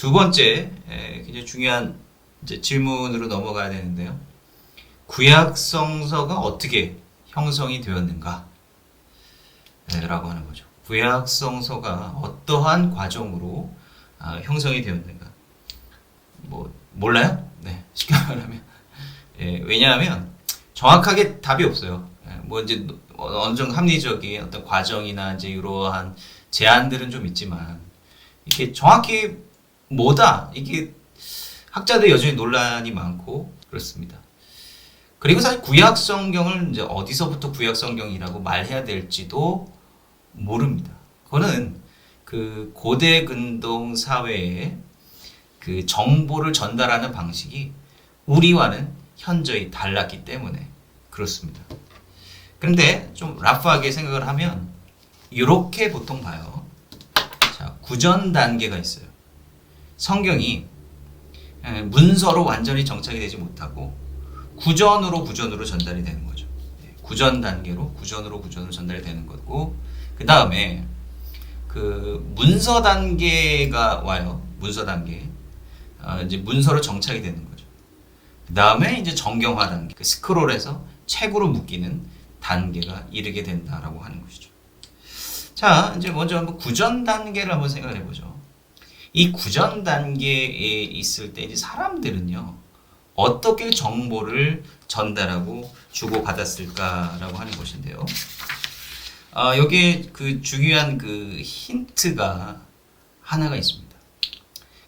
두 번째 굉장히 중요한 이제 질문으로 넘어가야 되는데요. 구약 성서가 어떻게 형성이 되었는가? 라고 하는 거죠. 구약 성서가 어떠한 과정으로 형성이 되었는가? 뭐 몰라요? 네, 쉽게 말하면 왜냐하면 정확하게 답이 없어요. 뭐 이제 어느 정도 합리적인 어떤 과정이나 이제 이러한 제안들은 좀 있지만 이게 정확히 뭐다 이게 학자들 여전히 논란이 많고 그렇습니다. 그리고 사실 구약 성경을 이제 어디서부터 구약 성경이라고 말해야 될지도 모릅니다. 그거는 그 고대 근동 사회의 그 정보를 전달하는 방식이 우리와는 현저히 달랐기 때문에 그렇습니다. 그런데 좀 라프하게 생각을 하면 이렇게 보통 봐요. 자, 구전 단계가 있어요. 성경이 문서로 완전히 정착이 되지 못하고 구전으로 전달이 되는 거죠. 구전 단계로 구전으로 전달이 되는 거고, 그 다음에 그 문서 단계가 와요. 문서 단계. 이제 문서로 정착이 되는 거죠. 그 다음에 이제 정경화 단계, 그 스크롤에서 책으로 묶이는 단계가 이르게 된다라고 하는 것이죠. 자, 이제 먼저 한번 구전 단계를 한번 생각을 해보죠. 이 구전 단계에 있을 때 이제 사람들은요, 어떻게 정보를 전달하고 주고받았을까라고 하는 것인데요. 여기에 그 중요한 그 힌트가 하나가 있습니다.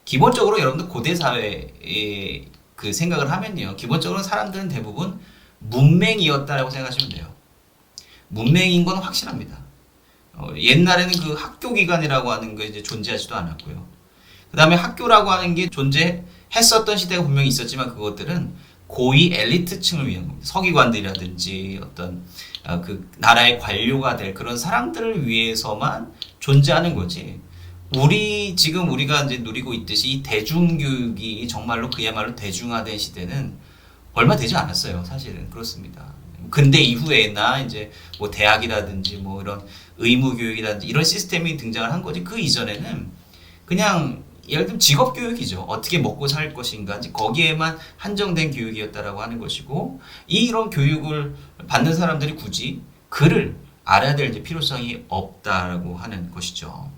기본적으로 여러분들 고대 사회에 그 생각을 하면요, 기본적으로 사람들은 대부분 문맹이었다라고 생각하시면 돼요. 문맹인 건 확실합니다. 옛날에는 그 학교 기관이라고 하는 게 이제 존재하지도 않았고요. 그 다음에 학교라고 하는 게 존재했었던 시대가 분명히 있었지만 그것들은 고위 엘리트층을 위한 겁니다. 서기관들이라든지 어떤 그 나라의 관료가 될 그런 사람들을 위해서만 존재하는 거지. 지금 우리가 이제 누리고 있듯이 이 대중교육이 정말로 그야말로 대중화된 시대는 얼마 되지 않았어요. 사실은 그렇습니다. 근대 이후에나 이제 뭐 대학이라든지 뭐 이런 의무교육이라든지 이런 시스템이 등장을 한 거지. 그 이전에는 그냥 예를 들면 직업교육이죠. 어떻게 먹고 살 것인가 거기에만 한정된 교육이었다라고 하는 것이고, 이런 교육을 받는 사람들이 굳이 글을 알아야 될 이제 필요성이 없다라고 하는 것이죠.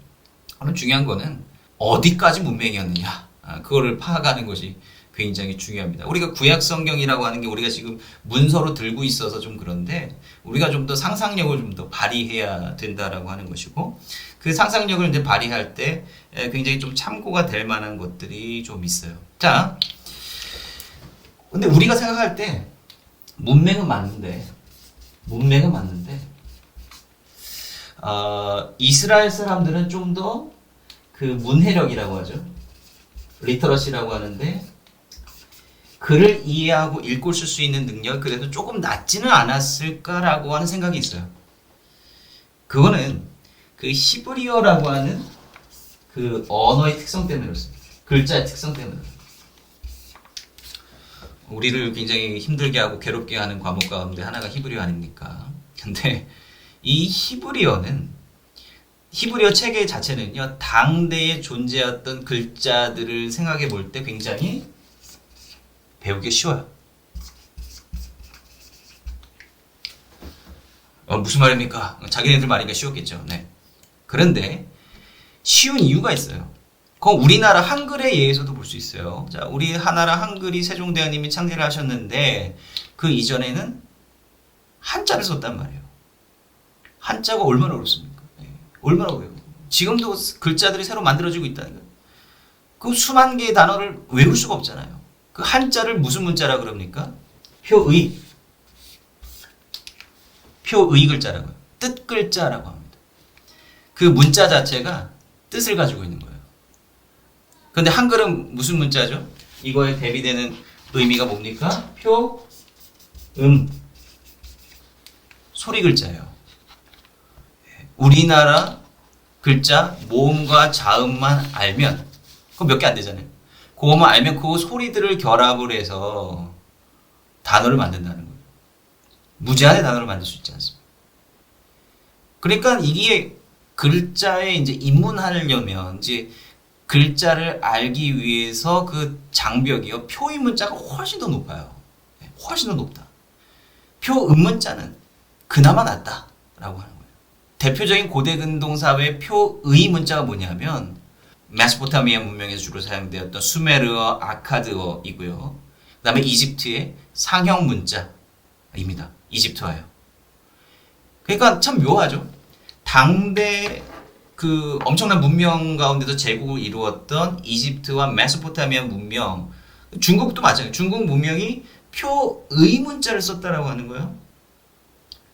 그럼 중요한 거는 어디까지 문맹이었느냐, 그거를 파악하는 것이 굉장히 중요합니다. 우리가 구약 성경이라고 하는 게 우리가 지금 문서로 들고 있어서 좀 그런데 우리가 좀 더 상상력을 좀 더 발휘해야 된다라고 하는 것이고, 그 상상력을 이제 발휘할 때 굉장히 좀 참고가 될 만한 것들이 좀 있어요. 자, 근데 우리가 생각할 때 문맹은 맞는데 이스라엘 사람들은 좀 더 그 문해력이라고 하죠. 리터러시라고 하는데 글을 이해하고 읽고 쓸 수 있는 능력이 그래도 조금 낮지는 않았을까라고 하는 생각이 있어요. 그거는 그 히브리어라고 하는 그 언어의 특성 때문에 그렇습니다. 글자의 특성 때문에 그렇습니다. 우리를 굉장히 힘들게 하고 괴롭게 하는 과목 가운데 하나가 히브리어 아닙니까? 근데 이 히브리어 체계 자체는요, 당대에 존재했던 글자들을 생각해 볼 때 굉장히 배우기 쉬워요. 무슨 말입니까? 자기네들 말이니까 쉬웠겠죠. 네. 그런데 쉬운 이유가 있어요. 그건 우리나라 한글에 의해서도 볼 수 있어요. 자, 우리 하나라 한글이 세종대왕님이 창제를 하셨는데 그 이전에는 한자를 썼단 말이에요. 한자가 얼마나 어렵습니까? 네. 얼마나 어려워요. 지금도 글자들이 새로 만들어지고 있다는 거예요. 그 수만 개의 단어를 외울 수가 없잖아요. 그 한자를 무슨 문자라 그럽니까? 표의 글자라고요. 뜻 글자라고 합니다. 그 문자 자체가 뜻을 가지고 있는 거예요. 그런데 한글은 무슨 문자죠? 이거에 대비되는 의미가 뭡니까? 소리 글자예요. 우리나라 글자 모음과 자음만 알면, 그거 몇 개 안 되잖아요. 그거만 알면 그 소리들을 결합을 해서 단어를 만든다는 거예요. 무제한의 단어를 만들 수 있지 않습니까? 그러니까 이게 글자에 이제 입문하려면 이제 글자를 알기 위해서 그 장벽이요, 표의 문자가 훨씬 더 높아요. 훨씬 더 높다. 표음문자는 그나마 낫다라고 하는 거예요. 대표적인 고대 근동 사회의 표의 문자가 뭐냐면 메소포타미아 문명에서 주로 사용되었던 수메르어, 아카드어이고요. 그 다음에 이집트의 상형 문자입니다. 이집트어예요. 그러니까 참 묘하죠. 당대 그 엄청난 문명 가운데서 제국을 이루었던 이집트와 메소포타미아 문명, 중국도 마찬가지예요. 중국 문명이 표의 문자를 썼다라고 하는 거예요.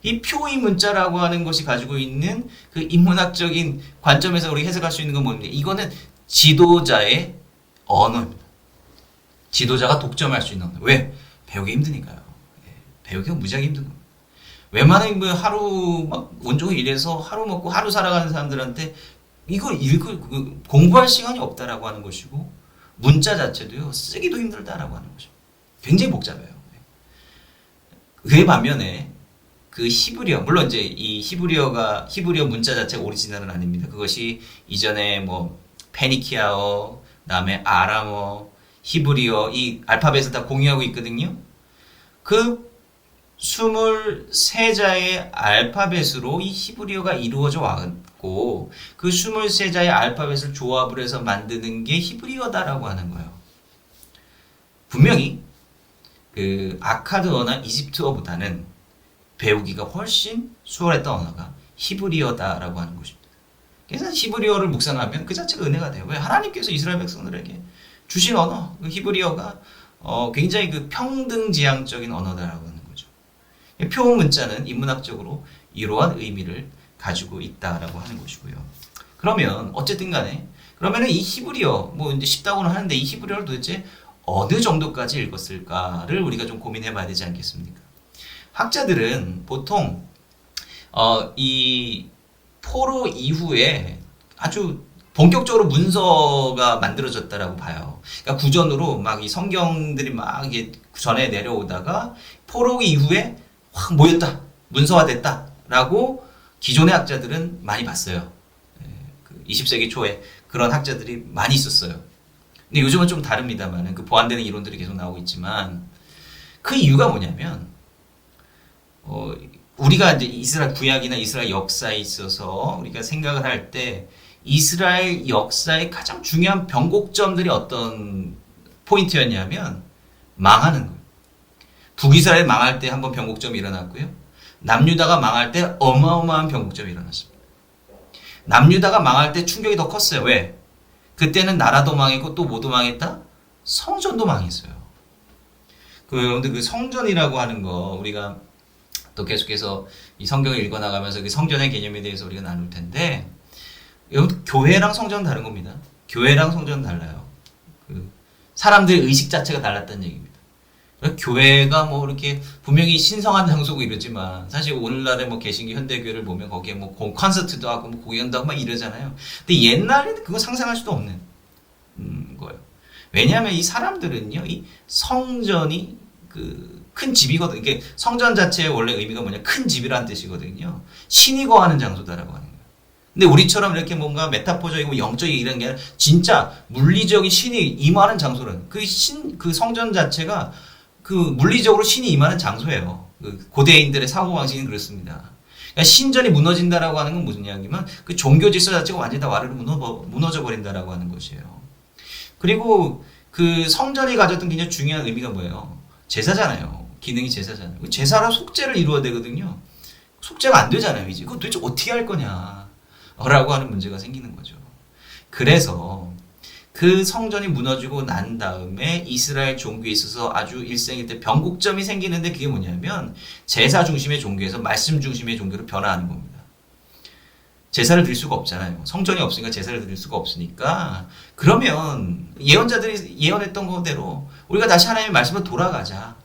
이 표의 문자라고 하는 것이 가지고 있는 그 인문학적인 관점에서 우리 해석할 수 있는 건 뭡니까? 이거는 지도자의 언어입니다. 지도자가 독점할 수 있는 언어. 왜? 배우기 힘드니까요. 배우기가 무지하게 힘든 겁니다. 웬만한 뭐 하루 막 온종일 일해서 하루 먹고 하루 살아가는 사람들한테 이걸 공부할 시간이 없다라고 하는 것이고, 문자 자체도요, 쓰기도 힘들다라고 하는 것이죠. 굉장히 복잡해요. 그에 반면에 그 히브리어, 물론 이제 이 히브리어 문자 자체가 오리지널은 아닙니다. 그것이 이전에 뭐 페니키아어, 그다음에 아람어, 히브리어 이 알파벳을 다 공유하고 있거든요. 그 23자의 알파벳으로 이 히브리어가 이루어져 왔고, 그 23자의 알파벳을 조합을 해서 만드는 게 히브리어다라고 하는 거예요. 분명히 그 아카드어나 이집트어보다는 배우기가 훨씬 수월했던 언어가 히브리어다라고 하는 것입니다. 그래서 히브리어를 묵상하면 그 자체가 은혜가 돼요. 왜? 하나님께서 이스라엘 백성들에게 주신 언어, 그 히브리어가 굉장히 그 평등지향적인 언어다라고 하는 거죠. 표 문자는 인문학적으로 이러한 의미를 가지고 있다라고 하는 것이고요. 그러면 어쨌든 간에 그러면은 이 히브리어 뭐 이제 쉽다고는 하는데 이 히브리어를 도대체 어느 정도까지 읽었을까를 우리가 좀 고민해 봐야 되지 않겠습니까? 학자들은 보통 이 포로 이후에 아주 본격적으로 문서가 만들어졌다라고 봐요. 그러니까 구전으로 막 이 성경들이 막 이게 전해 내려오다가 포로 이후에 확 모였다, 문서화됐다라고 기존의 학자들은 많이 봤어요. 20세기 초에 그런 학자들이 많이 있었어요. 근데 요즘은 좀 다릅니다만 그 보완되는 이론들이 계속 나오고 있지만, 그 이유가 뭐냐면 우리가 이제 이스라엘 구약이나 이스라엘 역사에 있어서 우리가 생각을 할 때 이스라엘 역사의 가장 중요한 변곡점들이 어떤 포인트였냐면 망하는 거예요. 북이스라엘 망할 때 한번 변곡점이 일어났고요. 남유다가 망할 때 어마어마한 변곡점이 일어났습니다. 남유다가 망할 때 충격이 더 컸어요. 왜? 그때는 나라도 망했고 또 뭐도 망했다? 성전도 망했어요. 여러분들 그 성전이라고 하는 거 우리가 또 계속해서 이 성경을 읽어나가면서 그 성전의 개념에 대해서 우리가 나눌 텐데, 여러분 교회랑 성전은 다른 겁니다. 교회랑 성전은 달라요. 그 사람들의 의식 자체가 달랐다는 얘기입니다. 교회가 뭐 이렇게 분명히 신성한 장소고 이러지만 사실 오늘날의 뭐 개신교 현대교회를 보면 거기에 뭐 콘서트도 하고 뭐 공연도 하고 막 이러잖아요. 근데 옛날에는 그거 상상할 수도 없는 거예요. 왜냐하면 이 사람들은요, 이 성전이 그 큰 집이거든요. 이게 성전 자체의 원래 의미가 뭐냐, 큰 집이라는 뜻이거든요. 신이 거하는 장소다라고 하는 거예요. 근데 우리처럼 이렇게 뭔가 메타포적이고 영적인 이런 게 아니라 진짜 물리적인 신이 임하는 장소는 그 성전 자체가 그 물리적으로 신이 임하는 장소예요. 그 고대인들의 사고방식은 그렇습니다. 그러니까 신전이 무너진다라고 하는 건 무슨 이야기면 그 종교 질서 자체가 완전히 다 와르르 무너져 버린다라고 하는 것이에요. 그리고 그 성전이 가졌던 굉장히 중요한 의미가 뭐예요? 제사잖아요. 기능이 제사잖아요. 제사로 속죄를 이루어야 되거든요. 속죄가 안 되잖아요, 이제. 그거 도대체 어떻게 할 거냐? 라고 하는 문제가 생기는 거죠. 그래서 그 성전이 무너지고 난 다음에 이스라엘 종교에 있어서 아주 일생일대 변곡점이 생기는데, 그게 뭐냐면 제사 중심의 종교에서 말씀 중심의 종교로 변화하는 겁니다. 제사를 드릴 수가 없잖아요. 성전이 없으니까 제사를 드릴 수가 없으니까, 그러면 예언자들이 예언했던 거대로 우리가 다시 하나님의 말씀으로 돌아가자.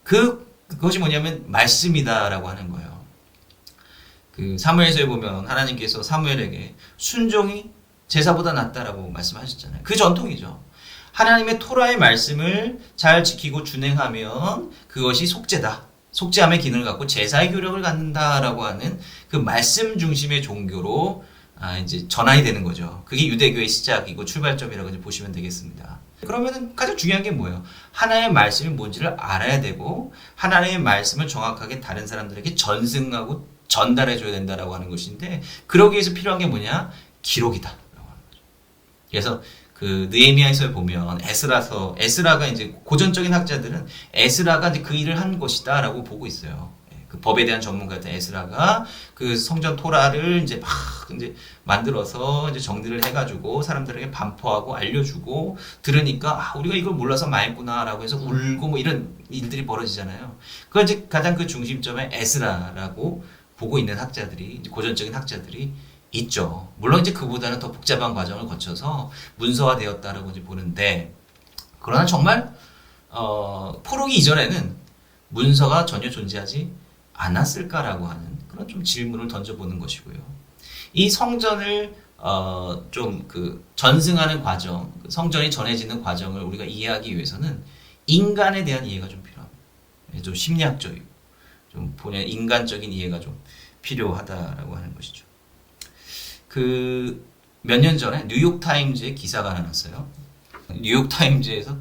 그것이 뭐냐면 말씀이다라고 하는 거예요. 그 사무엘서에 보면 하나님께서 사무엘에게 순종이 제사보다 낫다라고 말씀하셨잖아요. 그 전통이죠. 하나님의 토라의 말씀을 잘 지키고 준행하면 그것이 속죄다. 속죄함의 기능을 갖고 제사의 효력을 갖는다라고 하는 그 말씀 중심의 종교로 이제 전환이 되는 거죠. 그게 유대교의 시작이고 출발점이라고 이제 보시면 되겠습니다. 그러면은 가장 중요한 게 뭐예요? 하나님의 말씀이 뭔지를 알아야 되고 하나님의 말씀을 정확하게 다른 사람들에게 전승하고 전달해 줘야 된다라고 하는 것인데 그러기 위해서 필요한 게 뭐냐? 기록이다. 그래서 그 느헤미야에서 보면 에스라가 이제 고전적인 학자들은 에스라가 이제 그 일을 한 것이다라고 보고 있어요. 그 법에 대한 전문가였던 에스라가 그 성전 토라를 이제 막 이제 만들어서 이제 정리를 해가지고 사람들에게 반포하고 알려주고 들으니까 우리가 이걸 몰라서 망했구나라고 해서 울고 뭐 이런 일들이 벌어지잖아요. 그걸 이제 가장 그 중심점에 에스라라고 보고 있는 학자들이 이제 고전적인 학자들이 있죠. 물론 이제 그보다는 더 복잡한 과정을 거쳐서 문서화되었다라고 이제 보는데 그러나 정말 포로기 이전에는 문서가 전혀 존재하지 않았을까라고 하는 그런 좀 질문을 던져보는 것이고요. 이 성전을 좀 그 전승하는 과정, 성전이 전해지는 과정을 우리가 이해하기 위해서는 인간에 대한 이해가 좀 필요합니다. 좀 심리학적이고 좀 본연 인간적인 이해가 좀 필요하다라고 하는 것이죠. 그 몇 년 전에 뉴욕타임즈에 기사가 하나 났어요. 뉴욕타임즈에서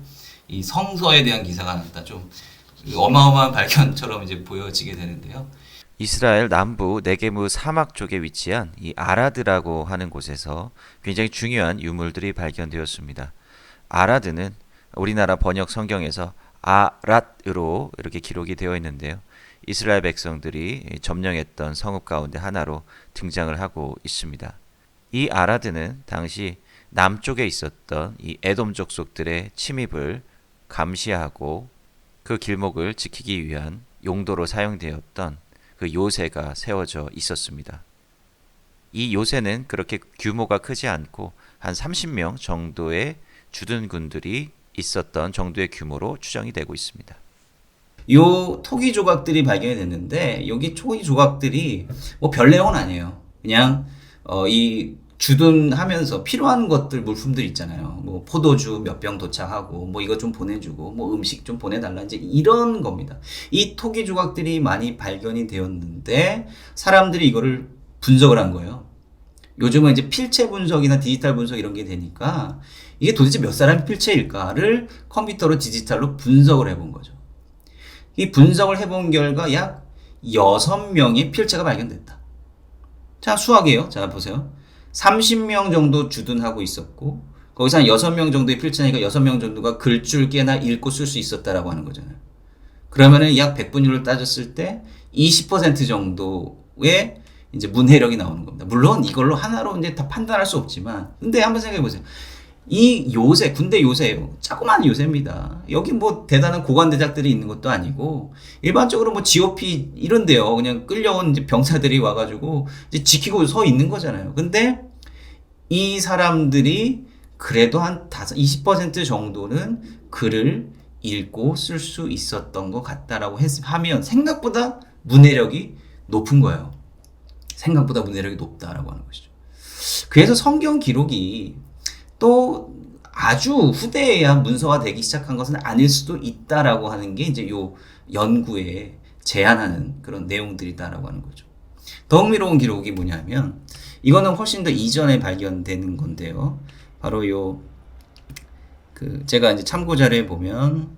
이 성서에 대한 기사가 났다. 좀 어마어마한 발견처럼 이제 보여지게 되는데요. 이스라엘 남부 네게브 사막 쪽에 위치한 이 아라드라고 하는 곳에서 굉장히 중요한 유물들이 발견되었습니다. 아라드는 우리나라 번역 성경에서 아랏으로 이렇게 기록이 되어 있는데요. 이스라엘 백성들이 점령했던 성읍 가운데 하나로 등장을 하고 있습니다. 이 아라드는 당시 남쪽에 있었던 이 에돔 족속들의 침입을 감시하고 그 길목을 지키기 위한 용도로 사용되었던 그 요새가 세워져 있었습니다. 이 요새는 그렇게 규모가 크지 않고 한 30명 정도의 주둔 군들이 있었던 정도의 규모로 추정이 되고 있습니다. 요 토기 조각들이 발견이 됐는데 여기 토기 조각들이 뭐 별 내용은 아니에요. 그냥 이 주둔하면서 필요한 것들 물품들 있잖아요. 뭐 포도주 몇 병 도착하고 뭐 이거 좀 보내주고 뭐 음식 좀 보내달라 이제 이런 겁니다. 이 토기 조각들이 많이 발견이 되었는데 사람들이 이거를 분석을 한 거예요. 요즘은 이제 필체 분석이나 디지털 분석 이런 게 되니까 이게 도대체 몇 사람의 필체일까를 컴퓨터로 디지털로 분석을 해본 거죠. 이 분석을 해본 결과 약 6명의 필체가 발견됐다. 자, 수학이에요. 자, 보세요. 30명 정도 주둔하고 있었고 거기서 한 6명 정도의 필체니까 6명 정도가 글줄깨나 읽고 쓸 수 있었다라고 하는 거잖아요. 그러면은 약 백분율을 따졌을 때 20% 정도의 이제 문해력이 나오는 겁니다. 물론 이걸로 하나로 이제 다 판단할 수 없지만 근데 한번 생각해 보세요. 이 요새, 군대 요새예요. 조그만 요새입니다. 여기 뭐 대단한 고관대작들이 있는 것도 아니고 일반적으로 뭐 GOP 이런데요. 그냥 끌려온 이제 병사들이 와가지고 이제 지키고 서 있는 거잖아요. 근데 이 사람들이 그래도 한 20% 정도는 글을 읽고 쓸 수 있었던 것 같다라고 하면 생각보다 문해력이 높은 거예요. 생각보다 문해력이 높다라고 하는 것이죠. 그래서 성경 기록이 또 아주 후대에야 문서화 되기 시작한 것은 아닐 수도 있다라고 하는 게 이제 요 연구에 제안하는 그런 내용들이다라고 하는 거죠. 더 흥미로운 기록이 뭐냐면 이거는 훨씬 더 이전에 발견되는 건데요. 바로 요 제가 이제 참고 자료에 보면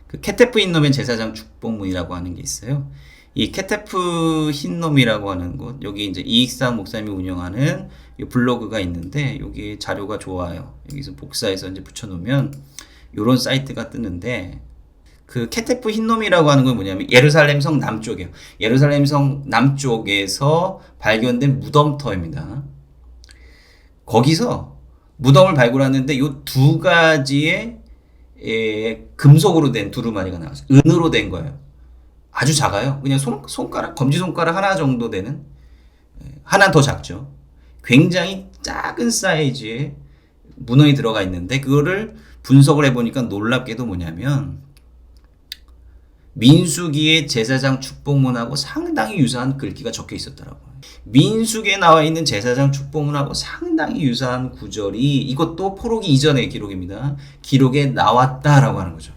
그 케테프 흰놈의 제사장 축복문이라고 하는 게 있어요. 이 케테프 흰놈이라고 하는 곳, 여기 이제 이익상 목사님이 운영하는 이 블로그가 있는데 여기 자료가 좋아요. 여기서 복사해서 이제 붙여놓으면 이런 사이트가 뜨는데 그 케테프 흰놈이라고 하는 건 뭐냐면 예루살렘 성 남쪽이에요. 예루살렘 성 남쪽에서 발견된 무덤터입니다. 거기서 무덤을 발굴하는데 이 두 가지의 금속으로 된 두루마리가 나왔어요. 은으로 된 거예요. 아주 작아요. 그냥 손가락, 검지손가락 하나 정도 되는, 하나 더 작죠. 굉장히 작은 사이즈의 문헌이 들어가 있는데 그거를 분석을 해보니까 놀랍게도 뭐냐면 민수기의 제사장 축복문하고 상당히 유사한 글귀가 적혀 있었더라고요. 민수기에 나와 있는 제사장 축복문하고 상당히 유사한 구절이 이것도 포로기 이전의 기록입니다. 기록에 나왔다라고 하는 거죠.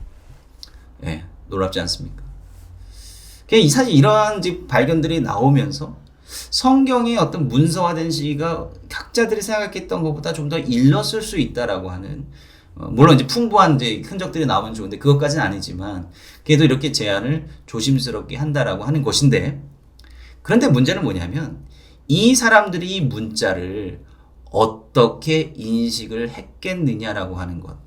놀랍지 않습니까? 사실 이러한 발견들이 나오면서 성경의 어떤 문서화된 시가 학자들이 생각했던 것보다 좀 더 일렀을 수 있다라고 하는, 물론 이제 풍부한 이제 흔적들이 나오면 좋은데 그것까지는 아니지만 그래도 이렇게 제안을 조심스럽게 한다라고 하는 것인데, 그런데 문제는 뭐냐면 이 사람들이 이 문자를 어떻게 인식을 했겠느냐라고 하는 것.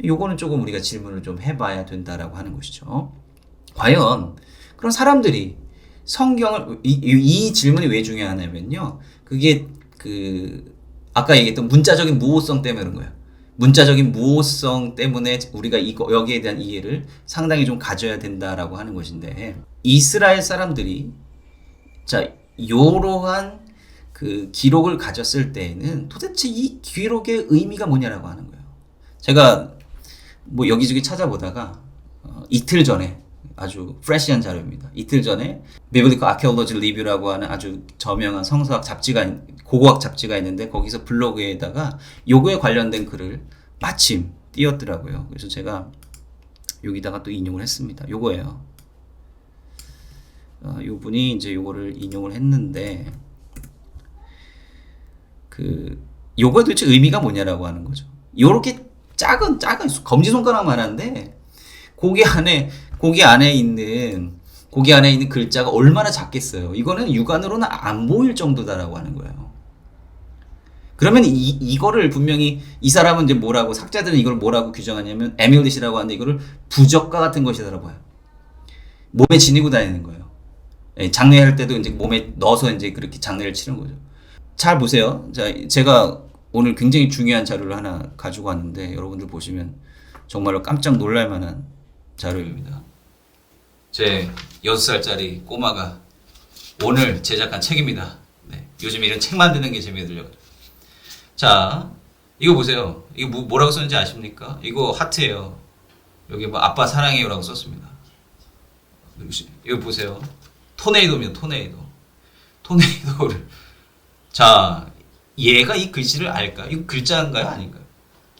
요거는 조금 우리가 질문을 좀 해봐야 된다라고 하는 것이죠. 과연 그런 사람들이 성경을, 이 질문이 왜 중요하냐면요. 그게 아까 얘기했던 문자적인 무호성 때문에 그런 거예요. 문자적인 무호성 때문에 우리가 여기에 대한 이해를 상당히 좀 가져야 된다라고 하는 것인데, 이스라엘 사람들이 자, 요러한 그 기록을 가졌을 때에는 도대체 이 기록의 의미가 뭐냐라고 하는 거예요. 제가 뭐 여기저기 찾아보다가 이틀 전에, 아주 프레시한 자료입니다. 이틀 전에 Biblical Archaeology Review라고 하는 아주 저명한 성서학 잡지가, 고고학 잡지가 있는데 거기서 블로그에다가 요거에 관련된 글을 마침 띄웠더라고요. 그래서 제가 여기다가 또 인용을 했습니다. 요거예요. 요 분이 이제 요거를 인용을 했는데, 요거 도대체 의미가 뭐냐라고 하는 거죠. 요렇게 작은 검지손가락만 한데 고기 안에 있는 글자가 얼마나 작겠어요. 이거는 육안으로는 안 보일 정도다라고 하는 거예요. 그러면 이거를 분명히 이 사람은 이제 뭐라고, 학자들은 이걸 뭐라고 규정하냐면 에뮬릿이라고 하는데 이거를 부적과 같은 것이라고 봐요. 몸에 지니고 다니는 거예요. 장례할 때도 이제 몸에 넣어서 이제 그렇게 장례를 치는 거죠. 잘 보세요. 자, 제가 오늘 굉장히 중요한 자료를 하나 가지고 왔는데 여러분들 보시면 정말로 깜짝 놀랄 만한 자료입니다. 제 6살짜리 꼬마가 오늘 제작한 책입니다. 네, 요즘 이런 책 만드는 게 재미가 들려가지고. 자, 이거 보세요. 이거 뭐라고 썼는지 아십니까? 이거 하트예요. 여기 뭐 아빠 사랑해요라고 썼습니다. 이거 보세요. 토네이도입니다. 토네이도를. 자, 얘가 이 글씨를 알까? 이거 글자인가요? 아닌가요?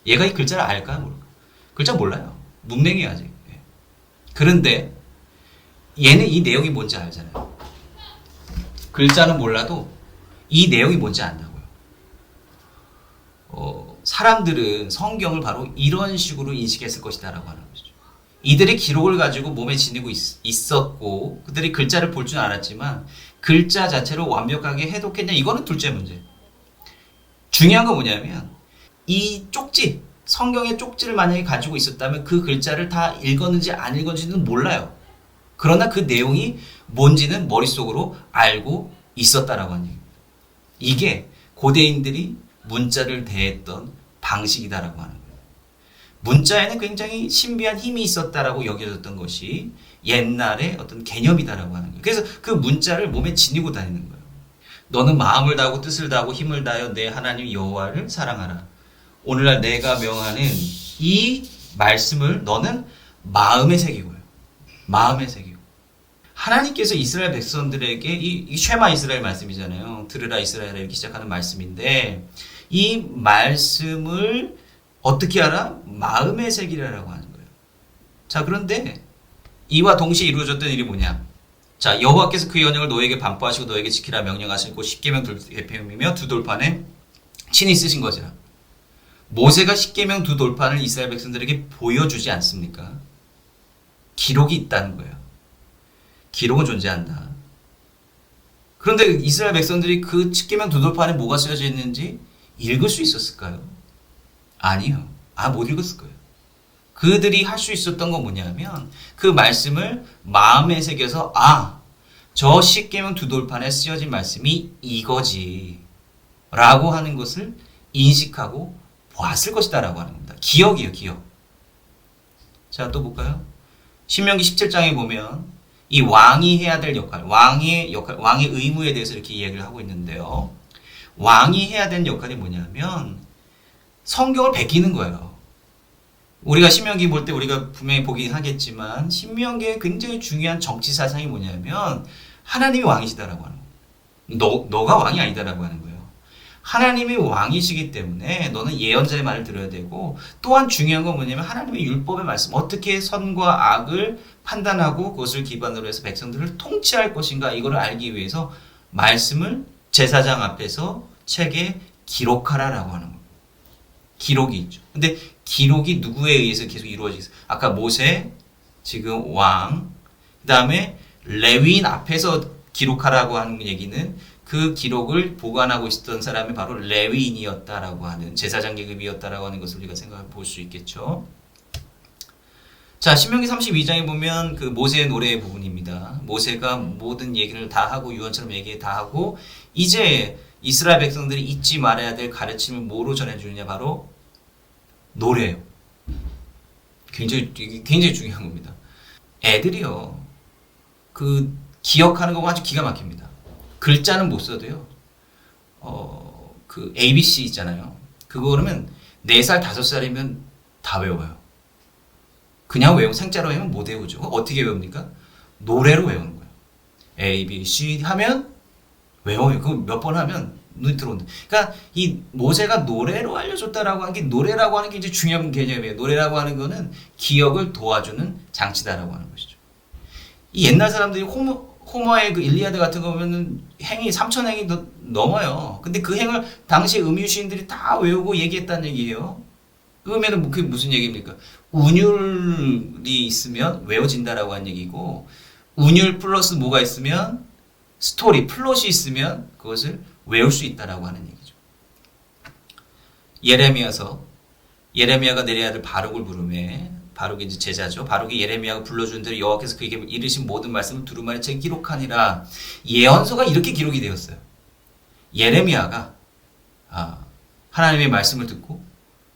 얘가 이 글자를 알까요? 모를까요? 글자 몰라요. 문맹이 아직. 예. 그런데 얘는 이 내용이 뭔지 알잖아요. 글자는 몰라도 이 내용이 뭔지 안다고요. 사람들은 성경을 바로 이런 식으로 인식했을 것이다라고 하는 것이죠. 이들의 기록을 가지고 몸에 지니고 있었고 그들이 글자를 볼 줄 알았지만 글자 자체로 완벽하게 해독했냐, 이거는 둘째 문제. 중요한 건 뭐냐면 이 쪽지, 성경의 쪽지를 만약에 가지고 있었다면 그 글자를 다 읽었는지 안 읽었는지는 몰라요. 그러나 그 내용이 뭔지는 머릿속으로 알고 있었다라고 하는 얘기입니다. 이게 고대인들이 문자를 대했던 방식이다라고 하는 거예요. 문자에는 굉장히 신비한 힘이 있었다라고 여겨졌던 것이 옛날의 어떤 개념이다라고 하는 거예요. 그래서 그 문자를 몸에 지니고 다니는 거예요. 너는 마음을 다하고 뜻을 다하고 힘을 다하여 내 하나님 여호와를 사랑하라. 오늘날 내가 명하는 이 말씀을 너는 마음에 새기고요. 마음에 새기고. 하나님께서 이스라엘 백성들에게 이 쉐마 이스라엘 말씀이잖아요. 들으라 이스라엘아 이렇게 시작하는 말씀인데, 이 말씀을 어떻게 하라? 마음에 새기라라고 하는 거예요. 자, 그런데 이와 동시에 이루어졌던 일이 뭐냐? 자, 여호와께서 그 언약을 너에게 반포하시고 너에게 지키라 명령하시고 십계명 대표이며 두 돌판에 친히 쓰신 거죠. 모세가 십계명 두 돌판을 이스라엘 백성들에게 보여주지 않습니까? 기록이 있다는 거예요. 기록은 존재한다. 그런데 이스라엘 백성들이 그 십계명 두 돌판에 뭐가 쓰여져 있는지 읽을 수 있었을까요? 아니요. 못 읽었을 거예요. 그들이 할 수 있었던 건 뭐냐면 그 말씀을 마음에 새겨서 저 십계명 두 돌판에 쓰여진 말씀이 이거지 라고 하는 것을 인식하고 보았을 것이다 라고 하는 겁니다. 기억이에요. 기억. 자, 또 볼까요? 신명기 17장에 보면 이 왕이 해야 될 역할, 왕의 의무에 대해서 이렇게 이야기를 하고 있는데요. 왕이 해야 되는 역할이 뭐냐면 성경을 베끼는 거예요. 우리가 신명기 볼 때 우리가 분명히 보긴 하겠지만 신명기의 굉장히 중요한 정치 사상이 뭐냐면 하나님이 왕이시다라고 하는 거예요. 너가 왕이 아니다라고 하는 거예요. 하나님이 왕이시기 때문에 너는 예언자의 말을 들어야 되고, 또한 중요한 건 뭐냐면 하나님의 율법의 말씀, 어떻게 선과 악을 판단하고 그것을 기반으로 해서 백성들을 통치할 것인가, 이거를 알기 위해서 말씀을 제사장 앞에서 책에 기록하라라고 하는 겁니다. 기록이 있죠. 근데 기록이 누구에 의해서 계속 이루어지겠어요? 아까 모세, 지금 왕, 그 다음에 레위인 앞에서 기록하라고 하는 얘기는 그 기록을 보관하고 있었던 사람이 바로 레위인이었다라고 하는 제사장 계급이었다라고 하는 것을 우리가 생각해 볼 수 있겠죠. 자, 신명기 32장에 보면 그 모세의 노래의 부분입니다. 모세가 모든 얘기를 다 하고 유언처럼 얘기 다 하고 이제 이스라엘 백성들이 잊지 말아야 될 가르침을 뭐로 전해주느냐 바로 노래예요. 굉장히 중요한 겁니다. 애들이요. 그 기억하는 거가 아주 기가 막힙니다. 글자는 못 써도요. 그 ABC 있잖아요. 그거 그러면 4살, 5살이면 다 외워요. 그냥 생자로 외우면 못 외우죠. 어떻게 외웁니까? 노래로 외우는 거예요. A, B, C 하면 외워요. 그거 몇 번 하면 눈이 들어온다. 그러니까 이 모세가 노래로 알려줬다라고 하는 게 노래라고 하는 게 이제 중요한 개념이에요. 노래라고 하는 거는 기억을 도와주는 장치다라고 하는 것이죠. 이 옛날 사람들이 호머의 그 일리아드 같은 거 보면은 행이 3,000행이 넘어요. 근데 그 행을 당시 음유시인들이 다 외우고 얘기했다는 얘기예요. 그러면은 그게 무슨 얘기입니까? 운율이 있으면 외워진다라고 하는 얘기고 운율 플러스 뭐가 있으면 스토리, 플롯이 있으면 그것을 외울 수 있다라고 하는 얘기죠. 예레미야가 내려야 될 바룩을 부르매 바룩이 이제 제자죠. 바룩이 예레미야가 불러준 대로 여호와께서 그에게 이르신 모든 말씀을 두루마리 책에 기록하니라. 예언서가 이렇게 기록이 되었어요. 예레미야가 하나님의 말씀을 듣고